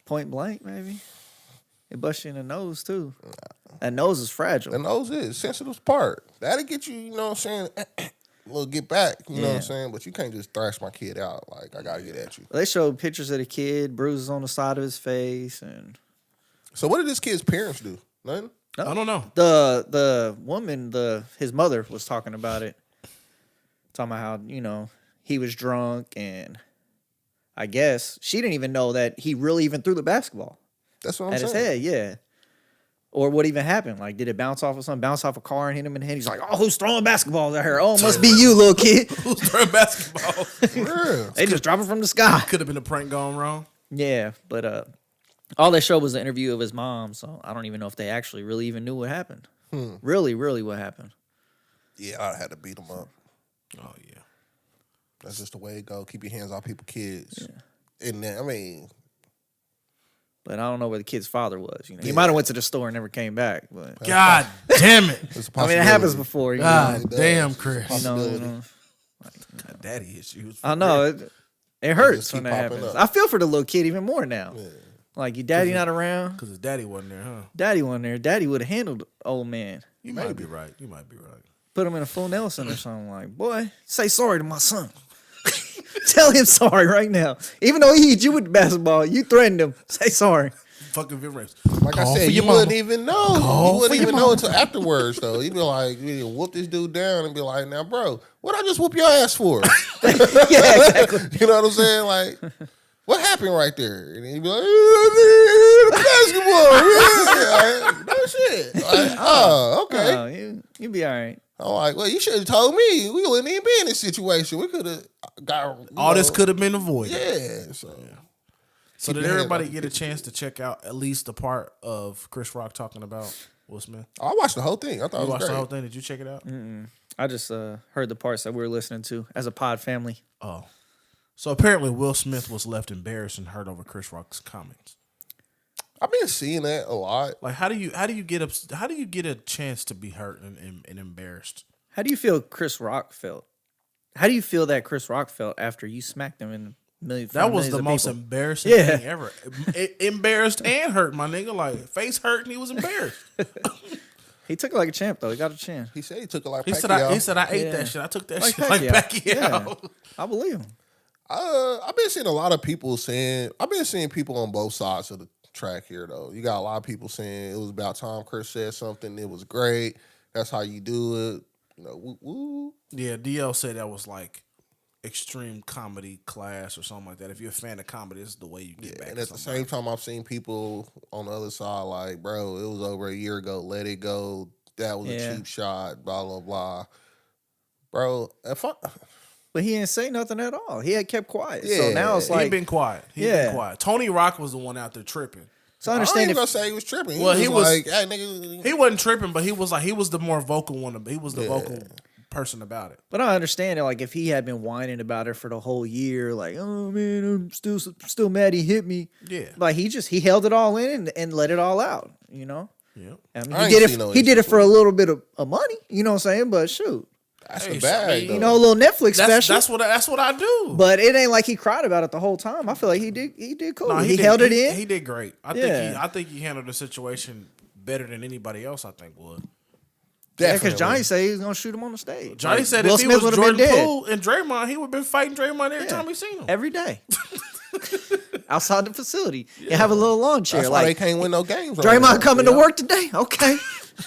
Point blank, maybe. It bust you in the nose too. That nose is fragile. The nose is sensitive part. That'll get you, you know what I'm saying, a little get back, you know what I'm saying? But you can't just thrash my kid out. Like, I got to get at you. They showed pictures of the kid, bruises on the side of his face, and So what did this kid's parents do? Nothing? I don't know. the woman, his mother was talking about it. talking about how, he was drunk, and I guess she didn't even know that he really even threw the basketball That's what I'm at his saying. head, yeah. Or what even happened? Like, did it bounce off of something? Bounce off a car and hit him in the head? He's like, oh, who's throwing basketballs out here? Oh, it must be you, little kid. Who's throwing basketball? For real. They just drop it from the sky. Could have been a prank gone wrong. Yeah, but all they showed was the interview of his mom, so I don't even know if they actually really even knew what happened. Really what happened. Yeah, I had to beat him up. Oh, yeah. That's just the way it go. Keep your hands off people's kids. Yeah. And then, I mean... But I don't know where the kid's father was. He might have went to the store and never came back. But God damn it. I mean, it happens before. God damn, Chris. Daddy issues. I know. It hurts just when keep that popping happens. up. I feel for the little kid even more now. Yeah. Like, your daddy not around. Because his daddy wasn't there, huh? Daddy wasn't there. Daddy would have handled the old man. You might be right. You might be right. Put him in a full Nelson or something. Like, boy, say sorry to my son. Tell him sorry right now. Even though he hit you with the basketball, you threatened him. Say sorry. Fucking Vin-Raps. Like I said, you wouldn't even know. You wouldn't even know until afterwards, though. You'd be like, you whoop this dude down and be like, now, bro, what I just whoop your ass for? Yeah, exactly. You know what I'm saying? Like, what happened right there? And he'd be like, basketball. No shit. Like, oh, okay. Oh, you be all right. I'm like, well, you should have told me. We wouldn't even be in this situation. We could have got All this could have been avoided. Yeah. So did everybody get a chance to check out at least the part of Chris Rock talking about Will Smith? I watched the whole thing. I thought You it was watched the great. whole thing? Did you check it out? I just heard the parts that we were listening to as a pod family. Oh. So apparently Will Smith was left embarrassed and hurt over Chris Rock's comments. I've been seeing that a lot. Like how do you get a chance to be hurt and embarrassed? How do you feel Chris Rock felt? How do you feel that Chris Rock felt after you smacked him in That was the most embarrassing thing ever. Embarrassed and hurt, my nigga. Like face hurt and he was embarrassed. He took it like a champ though. He got a chin. He said he took it like He Pacquiao. said I ate that shit. I took that shit like Pacquiao. Yeah. I believe him. I've been seeing a lot of people saying, I've been seeing people on both sides of the track here, though. You got a lot of people saying it was about time Chris said something. It was great. That's how you do it. You know, woo woo. Yeah, DL said that was like extreme comedy class or something like that. If you're a fan of comedy, this is the way you get back. And at the same time, I've seen people on the other side like, bro, it was over a year ago. Let it go. That was a cheap shot. Blah blah blah. Bro, But he didn't say nothing at all. He had kept quiet. Yeah. So now it's like He'd been quiet. He'd been quiet. Tony Rock was the one out there tripping. So I I understand ain't if gonna say he was tripping. Well, he was like, hey, nigga. He wasn't tripping, but he was the more vocal one. He was the vocal person about it. But I understand it. Like if he had been whining about it for the whole year, like, oh man, I'm still mad he hit me. Yeah. Like he held it all in and let it all out. You know. Yeah. I mean, I he ain't did seen it. no He did it issue for a little bit of money. You know what I'm saying? But shoot, That's Hey, the bag. I mean, though. you know, a little Netflix special. That's what I do. But it ain't like he cried about it the whole time. I feel like he did cool. No, he did- held it in. He did great. I think he handled the situation better than anybody else. I think would. Yeah, because Johnny said he was gonna shoot him on the stage. Johnny Like, said Will if he Smith was would've been Jordan dead. Poole and Draymond, he would have been fighting Draymond every time we seen him. Every day. Outside the facility. You have a little lawn chair. That's why they Like can't win no games. right Draymond now. coming to work today. Okay.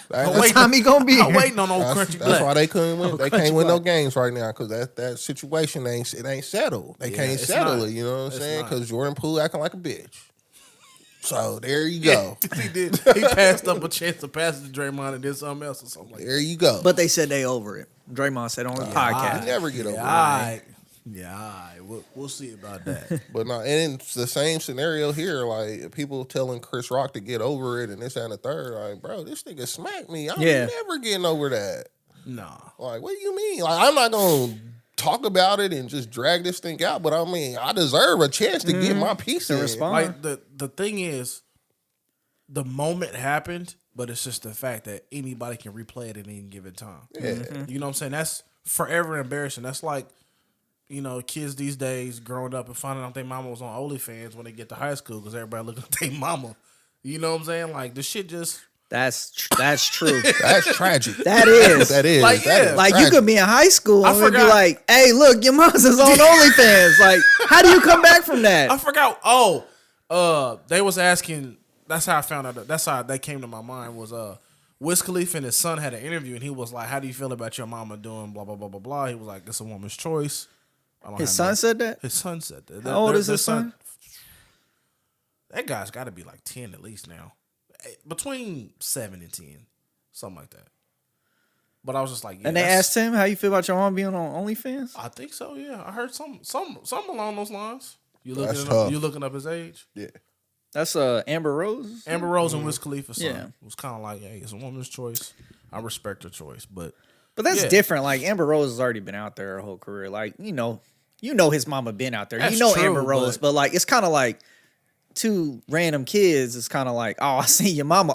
What time he gonna be I'm here? waiting on old That's Crunchy why Black. they couldn't win. They Crunchy can't win no Black. games right now because that situation ain't settled. They can't it's settle not. it. You know what I'm It's saying? not. Because Jordan Poole acting like a bitch. So there you go. He did. He passed up a chance to pass it to Draymond and did something else or something like that. There you go. But they said they over it. Draymond said on the podcast. You never get over Yeah, it. all right. Yeah, all right. We'll see about that. But no, and it's the same scenario here. Like people telling Chris Rock to get over it and this and the third. Like, bro, this nigga smacked me. I'm never getting over that. Nah. Like, what do you mean? Like, I'm not gonna talk about it and just drag this thing out. But I mean, I deserve a chance to get my piece in. respond. Like the thing is, the moment happened, but it's just the fact that anybody can replay it at any given time. Yeah. You know what I'm saying? That's forever embarrassing. That's like, you know, kids these days growing up and finding out their mama was on OnlyFans when they get to high school because everybody looking at their mama. You know what I'm saying? Like, the shit just... That's true. That's tragic. That is. That is. Like, that yeah. is Like you tragic. could be in high school and be forgot. like, "Hey, look, your mom's is on OnlyFans." Like, how do you come back from that? I forgot. They was asking... That's how I found out. That's how that came to my mind was Wiz Khalifa and his son had an interview, and he was like, "How do you feel about your mama doing blah blah blah blah blah?" He was like, "It's a woman's choice." His son said that? His son said that. How old is his son? That guy's got to be like 10 at least now. Between 7 and 10. Something like that. But I was just like, yeah. And they asked him, how you feel about your mom being on OnlyFans? I think so, yeah. I heard some along those lines. You That's looking up his age? Yeah. That's Amber Rose? Amber Rose and Wiz Khalifa's son. Yeah. It was kind of like, hey, it's a woman's choice. I respect her choice. But that's yeah. different. Like, Amber Rose has already been out there her whole career. Like, you know his mama been out there. That's you know true, Amber Rose. But like, it's kind of like two random kids. It's kind of like, oh, I seen your mama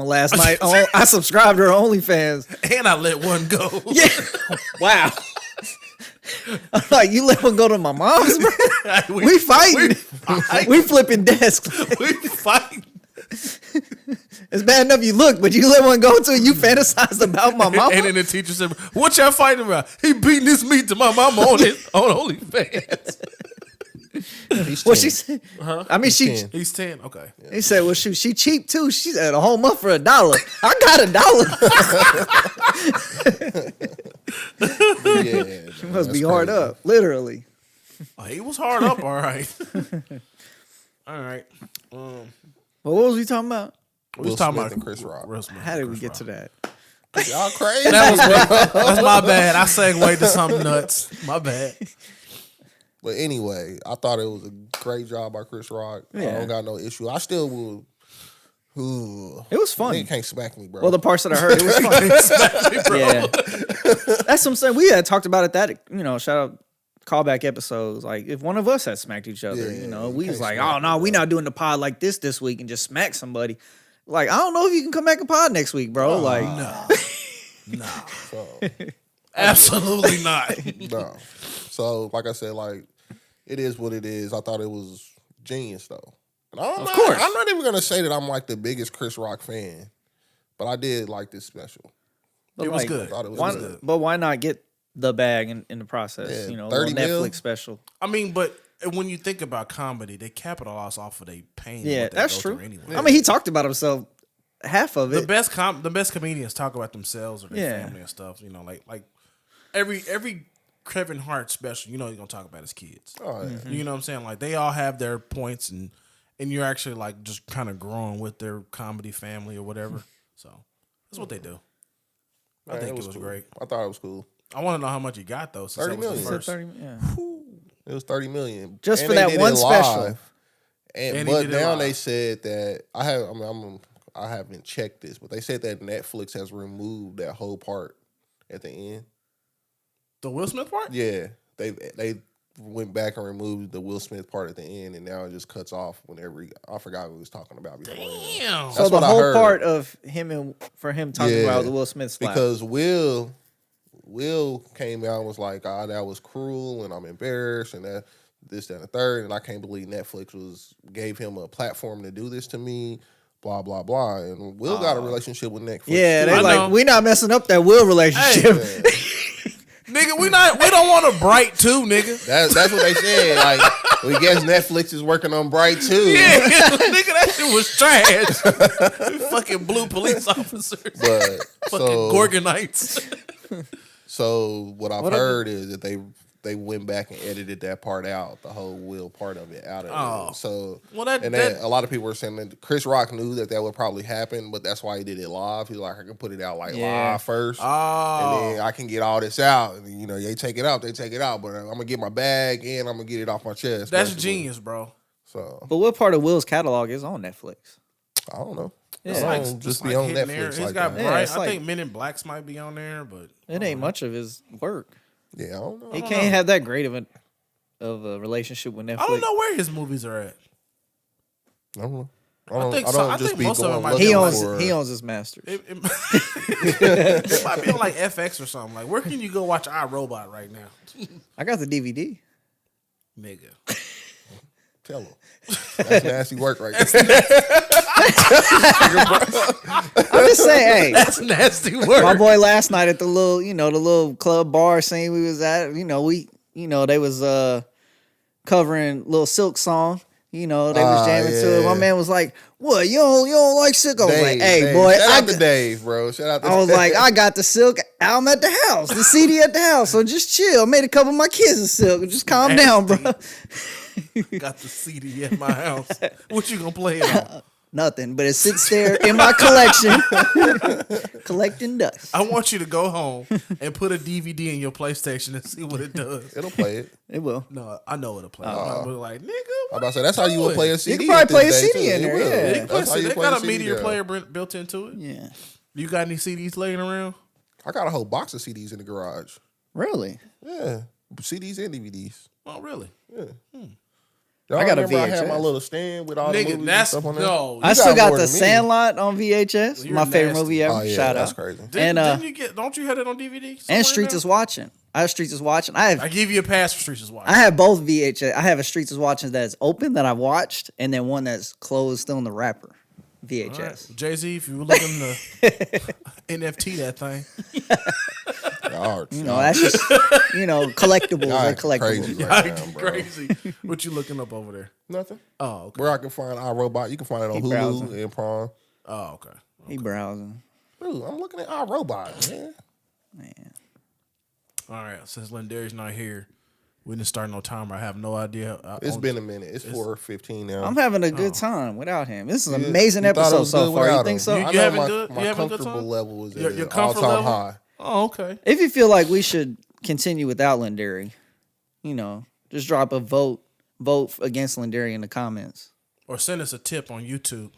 last night. Oh, I subscribed to her OnlyFans. And I let one go. Yeah. Wow. I'm like, you let one go to my mom's, bro? We fighting. We flipping desks. We fighting. It's bad enough you look, but you let one go to you fantasize about my mama. And then the teacher said, "What y'all fighting about? He beating this meat to my mama on OnlyFans." Well, she said, I mean, He's 10. Okay. He said, well, shoot, she cheap too. She said a whole month for $1. I got $1. Yeah. She must be hard up, literally. Oh, he was hard up, all right. All right. Well, what was we talking about? We was Will talking Smith about and Chris Rock. Will Smith How and did we Chris get Rock. to that? Y'all crazy. That's my bad. I segued to something nuts. My bad. But anyway, I thought it was a great job by Chris Rock. I Yeah. don't got no issue. I still will. It was funny. You can't smack me, bro. Well, the parts that I heard, it was funny. Yeah. That's what I'm saying. We had talked about it that, shout out callback episodes. Like, if one of us had smacked each other, we was like, oh, no, we not doing the pod like this week and just smack somebody. Like, I don't know if you can come back and pod next week, bro. No. So, Absolutely not. no. So, like I said, like, it is what it is. I thought it was genius, though. And Of course. I'm not even going to say that I'm like the biggest Chris Rock fan, but I did like this special. But It was like, good. I thought it was good. But why not get the bag in the process? Yeah, A 30 little mil? Netflix special. I mean, but when you think about comedy, they capitalize off of their pain. Yeah, what they that's go true. through anyway. I mean, he talked about himself, half of it. The best comedians talk about themselves or their Yeah. family and stuff. Like every Kevin Hart special, he's gonna talk about his kids. Oh, yeah. Mm-hmm. You know what I'm saying? Like they all have their points, and you're actually like just kind of growing with their comedy family or whatever. So that's what they do. I Man, think it was cool. great. I thought it was cool. I want to know how much he got though. Since 30 that was million. the Said first. 30, yeah. It was $30 million. Just And for they that did one it special. live. And he But did it now live. they said that I haven't checked this, but they said that Netflix has removed that whole part at the end. The Will Smith part? Yeah, they went back and removed the Will Smith part at the end, and now it just cuts off whenever I forgot what we was talking about before. Damn. So That's the what I whole heard. part of him talking Yeah, about the Will Smith slap. Because Will came out and was like, that was cruel, and I'm embarrassed, and that this, that, and the third, and I can't believe Netflix gave him a platform to do this to me, blah, blah, blah. And Will got a relationship with Netflix. yeah, too. they I like, know. we not messing up that Will relationship. Yeah. Nigga, we don't want a Bright too, nigga. That's what they said. Like, we guess Netflix is working on Bright too. Yeah, nigga, that shit was trash. Fucking blue police officers. But Fucking Gorgonites. So what I've What heard is that they went back and edited that part out, the whole Will part of it out of Oh. it. So Well, a lot of people were saying that Chris Rock knew that would probably happen, but that's why he did it live. He's like, I can put it out live first, and Oh. then I can get all this out. And they take it out, but I'm gonna get my bag and I'm gonna get it off my chest. That's basically. genius, bro. So But what part of Will's catalog is on Netflix? I don't know. It's I like- don't just It's be like on hitting Netflix there. He's like got that. Yeah, Bright. it's I like- think Men in Blacks might be on there, but It ain't much of his work. Yeah, I don't know. He can't have that great of a relationship with Netflix. I don't know where his movies are at. I don't know. I think I so. don't I just think be most of going them might looking He be for- owns his masters. It might be on like FX or something. Like, where can you go watch iRobot right now, I got the DVD. nigga? Tell him. That's nasty work right there. I'm just saying, hey, That's nasty work. my boy last night at the little club bar scene we was at, they was covering Lil Silk song. You know, they was jamming to it. My man was like, "What? You don't like Silk?" I was like, "Hey, Dave. boy, Shout out to Dave, bro. Shout out to I was like, I got the Silk album at the house, the CD at the house, so just chill. I made a couple of my kids a Silk. Just calm down, bro." Got the CD at my house. What you gonna play it on? Nothing, but it sits there in my collection, collecting dust. I want you to go home and put a DVD in your PlayStation and see what it does. It'll play it. It will. No, I know it'll play. I'm like, nigga, I'm about to say that's how you would play a CD. You can probably play a this day, CD in too. there, It will. yeah. That's how you they play got a CD media there. player built into it. Yeah. You got any CDs laying around? I got a whole box of CDs in the garage. Really? Yeah, CDs and DVDs. Oh, really? Yeah. I got a remember I had VHS. my little stand with all the Nigga, movies and that's stuff on there. no. I You still got got more the than me. Sandlot on VHS. You're My favorite nasty. movie ever. Oh yeah, Shout that's out. crazy. Didn't you get? Don't you have it on DVD? somewhere And Streets now? is Watching. I have Streets is Watching. I give you a pass for Streets is Watching. I have both VHS. I have a Streets is Watching that's open that I've watched, and then one that's closed, still in the wrapper. VHS. Right. Jay-Z, if you were looking to NFT that thing, You know, that's just collectibles. Y'all They're collectibles. crazy right now, bro. crazy. What you looking up over there? Nothing. Oh, okay. Where I can find iRobot, you can find it on He Hulu browsing. and Prime. Oh, okay. He browsing. Dude, I'm looking at iRobot, man. Man. All right. Since Lendery's not here, we didn't start no timer. I have no idea. It's been a minute. It's 4:15 now. I'm having a good time without him. This is an You- amazing you thought it episode was so good far. You without think him. so? You I know having my, good- my you having a good comfortable time? level was Your at comfort all-time level? high. Oh, okay. If you feel like we should continue without Lendery, just drop a vote against Lendery in the comments. Or send us a tip on YouTube.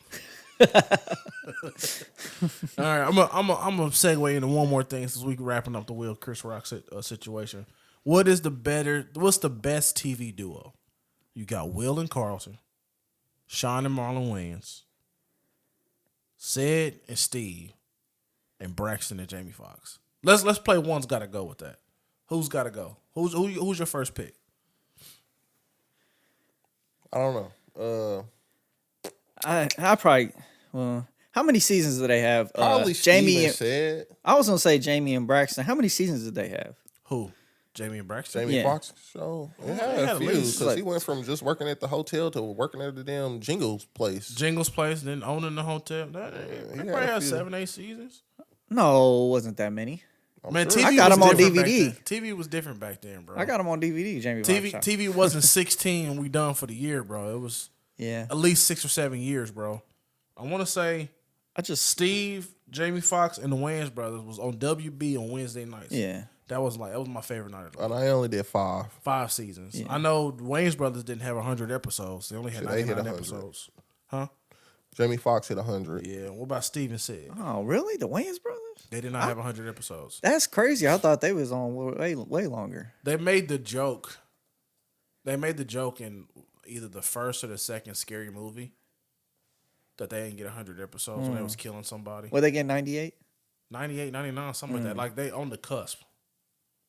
All right, I'm gonna segue into one more thing since we're wrapping up the Will Chris Rock situation. What's the best TV duo? You got Will and Carlton, Sean and Marlon Wayans, Sid and Steve, and Braxton and Jamie Foxx. Let's play one's gotta go with that. Who's gotta go? Who's your first pick? I don't know. I probably. Well, how many seasons do they have? Probably Jamie. Steven And, said. I was gonna say Jamie and Braxton. How many seasons did they have? Who? Jamie and Braxton? Jamie Yeah. Foxx show. It had had a at few least, because like- he went from just working at the hotel to working at the damn Jingles place. Jingles Place, then owning the hotel. They he probably had a had few. 7-8 seasons. No, it wasn't that many. Man, sure. TV I got was them on different back DVD. then. TV was different back then, bro. I got them on DVD. Jamie TV. Foxx. TV wasn't 16 and we done for the year, bro. It was Yeah, at least 6 or 7 years, bro. I want to say I just. Steve, Jamie Foxx, and the Wayans brothers was on WB on Wednesday nights. Yeah. that was my favorite night of the And I only did 5. 5 seasons. Yeah. I know the Wayans brothers didn't have 100 episodes. They only had Shit, they hit 99 100. episodes. Huh? Jamie Foxx hit 100. Yeah. What about Steve and Sid? Oh, really? The Wayans brothers? They did not have 100 episodes. That's crazy. I thought they was on way longer. They made the joke. They made the joke in either the first or the second Scary Movie that they didn't get 100 episodes when they was killing somebody. Were they getting 98? 98, 99, something like that. Like they on the cusp.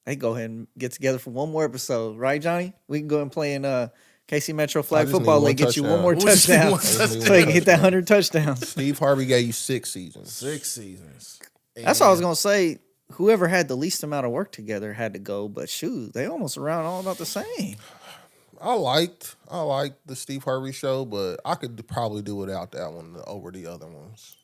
They go ahead and get together for one more episode, right, Johnny? We can go and play in KC Metro Flag just need Football one League. Get you one touchdown. more We just need touchdown, one so touchdown. you can hit that 100 touchdowns. Steve Harvey gave you 6 seasons. 6 seasons. That's what I was gonna say. Whoever had the least amount of work together had to go, but shoot, they almost around all about the same. I liked the Steve Harvey show, but I could probably do without that one over the other ones.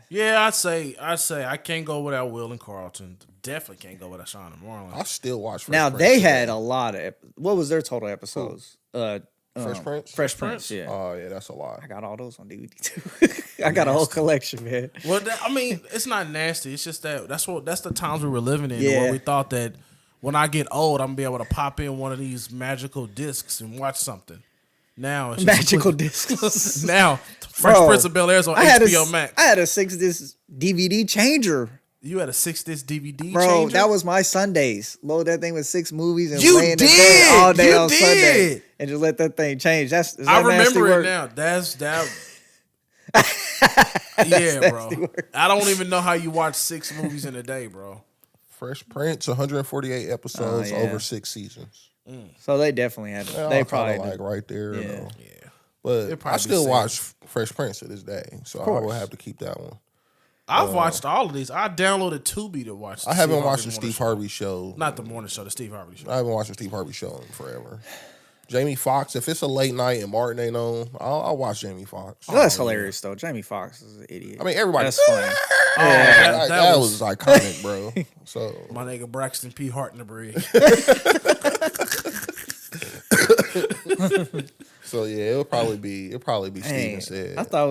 Yeah, I'd say I can't go without Will and Carlton. Definitely can't go without Sean and Marlon. I still watch. Fresh Now Prince they today. had a lot of. What was their total episodes? Fresh Prince. Fresh Prince. Yeah, Oh yeah, that's a lot. I got all those on DVD too. I got a whole collection, man. Well, I mean, it's not nasty. It's just that's the times we were living in, Yeah. where we thought that when I get old, I'm gonna be able to pop in one of these magical discs and watch something. Now it's just Magical complete- discs. Now Fresh Bro, Prince of Bel Air's on I had HBO Max. I had a 6-disc DVD changer. You had a 6-disc DVD Bro, changer? that was my Sundays. Load that thing with 6 movies and You lay in the did! bed all day You on Sunday did! and just let that thing change. Is that I nasty remember it work? now. Yeah, bro. I don't even know how you watch 6 movies in a day, bro. Fresh Prince, 148 episodes yeah. over 6 seasons. So they definitely had. They They all probably kinda like did. right there. Yeah. Though. Yeah. But It'd probably I be still same. watch Fresh Prince to this day, so I course. will have to keep that one. I've watched all of these. I downloaded Tubi to watch. I haven't Steve watched the Harvey Steve morning Harvey show. show. Not the morning show, the Steve Harvey show. I haven't watched the Steve Harvey show in forever. Jamie Foxx. If it's a late night and Martin ain't on, I'll watch Jamie Foxx. Oh, that's hilarious though. Jamie Foxx is an idiot. I mean, everybody. That's funny. Yeah, that was iconic, bro. So my nigga Braxton P. Hart in the bridge. So yeah, it'll probably be Steven said. I thought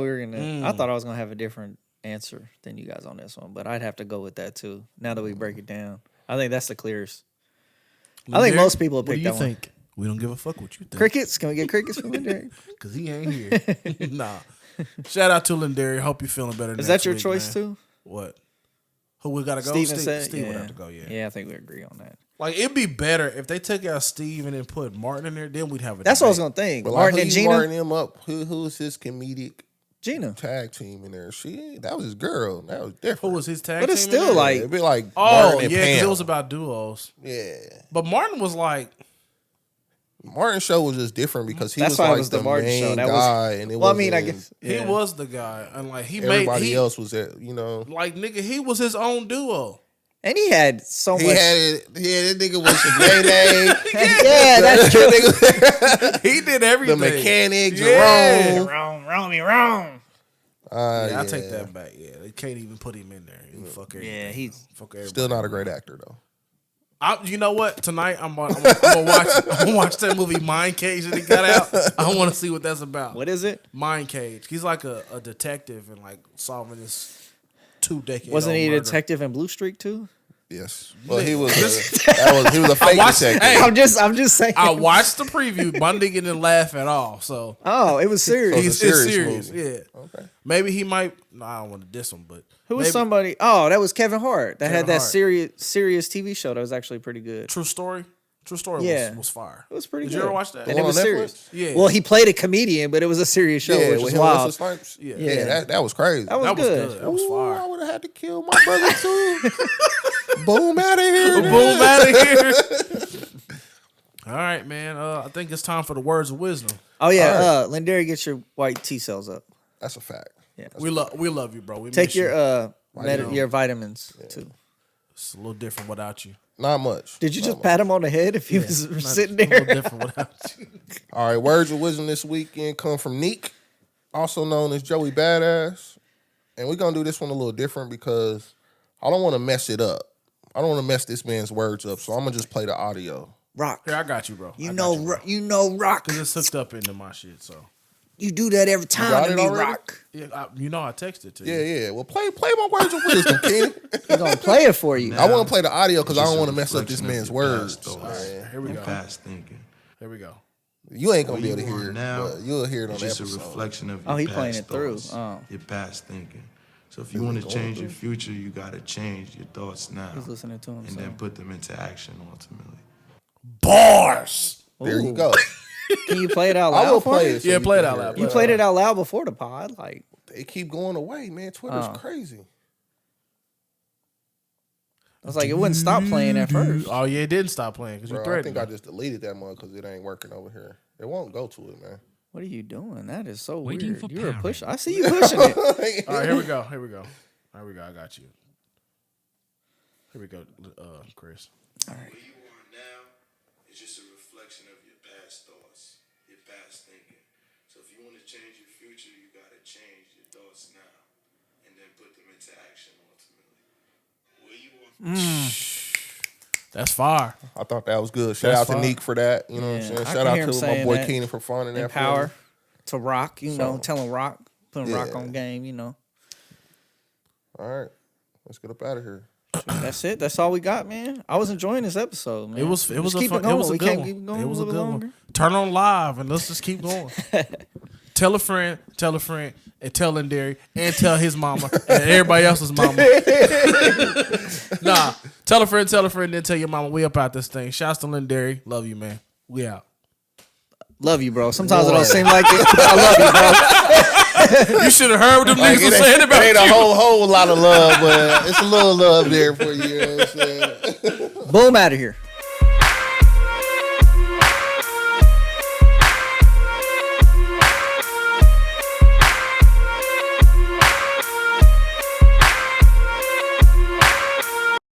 I was gonna have a different answer than you guys on this one, but I'd have to go with that too. Now that we break it down, I think that's the clearest. I think most people will pick that one. What do you think? We don't give a fuck what you think. Crickets? Can we get crickets from Lendery? Because he ain't here. Nah. Shout out to Lendery. Hope you're feeling better. Is that your choice too? What? Who we gotta go? Steven said. Steve would have to go. Yeah. Yeah, I think we agree on that. Like it'd be better if they took out Steve and then put Martin in there. Then we'd have a. That's what I was gonna think. But Martin like, and Gina. Martin him up. Who's his comedic Gina tag team in there? That was his girl. That was different. Who was his tag? But it's team still like it'd be like Martin and yeah, Pam. It was about duos. Yeah, but Martin was like. Martin's show was just different because he That's was why like it was the the Martin main show. That guy, and it was. I mean, I guess he was the guy, and like everybody else was that, you know, like nigga, he was his own duo, and he had so much. That nigga was some Mayday. Yeah, that's true. He did everything. The mechanic, Jerome. Wrong. Yeah, I'll take that back. Yeah, they can't even put him in there. Fuck everything. Yeah, he's still not a great actor though. You know what? Tonight I'm gonna watch that movie Mind Cage that he got out. I want to see what that's about. What is it? Mind Cage. He's like a detective and like solving this 2 decade. Wasn't he a murder. detective in Blue Streak too? Yes. Well, he was. He was a fake detective. Hey, I'm just saying. I watched the preview. Bundy didn't laugh at all. So it was serious. It's a serious serious. movie. Yeah. Okay. Maybe he might. No, I don't want to diss him, but Who was somebody? Oh, that was Kevin Hart. That had that Hart. serious TV show that was actually pretty good. True Story. True Story was fire. It was pretty good. Did you ever watch that? And it was serious. Yeah. Well, he played a comedian, but it was a serious show, which was wild. Yeah. That was crazy. That was good. That was fire. I would have had to kill my brother too. Boom out of here. Boom out of here. All right, man. I think it's time for the words of wisdom. Oh yeah, Lendery, get your white T cells up. That's a fact. Yeah, we love you, bro. We take miss your you. your vitamins too. It's a little different without you. Not much. Did you just pat him on the head if he was sitting there? A little different without you. All right, words of wisdom this weekend come from Neek, also known as Joey Badass. And we're going to do this one a little different because I don't want to mess it up. I don't want to mess this man's words up, so I'm going to just play the audio. Rock. Here, I got you, bro. You know Rock. Because it's hooked up into my shit, so. You do that every time to me, Rock. Yeah, I texted to you. Yeah. Well, play my words of wisdom, Kenny. We're going to play it for you. I want to play the audio because I don't want to mess up this man's words. Here we go. Fast thinking. Here we go. You ain't going to be able to hear it, now, but you'll hear it on the just episode. a reflection of your he past playing it through. thoughts, your past thinking. So if you want to change your future, you got to change your thoughts now. He's listening to him. And then put them into action ultimately. Bars! There you go. Can you play it out loud? I will play it. Yeah, play it out loud. You played it out loud before the pod, like they keep going away, man. Twitter's crazy. I was like, it wouldn't stop playing at first. Oh yeah, it didn't stop playing because you Bro, I threatened. think I just deleted that one because it ain't working over here. It won't go to it, man. What are you doing? That is so Waiting weird. for You're a power. pusher. I see you pushing it. All right, here we go. I got you. Here we go, Chris. All right. Where you are now is just a reflection of your past thoughts, your past thinking. So if you want to change your future, you got to change your thoughts now and then put them into action ultimately. Where you are. That's fire. I thought that was good. Shout That's out to fine. Neek for that. You know what I'm Yeah, saying? I Shout can out hear him to my saying boy that. Keenan for finding that. Empower to Rock, telling Rock, putting Rock Yeah. on game, All right. Let's get up out of here. That's it. That's all we got, man. I was enjoying this episode, man. It was Just a keep fun. it going. It was a We good can't one. keep it going It was a a little good longer. one. Turn on live and let's just keep going. Tell a friend, and tell Lendery, and tell his mama, and everybody else's mama. Nah, tell a friend, then tell your mama. We up out this thing. Shouts to Lendery. Love you, man. We out. Love you, bro. Sometimes it don't seem like it. I love you, bro. You should have heard what them niggas were saying about It ain't you. a whole lot of love, but it's a little love there for you. You know what I'm saying? Boom out of here.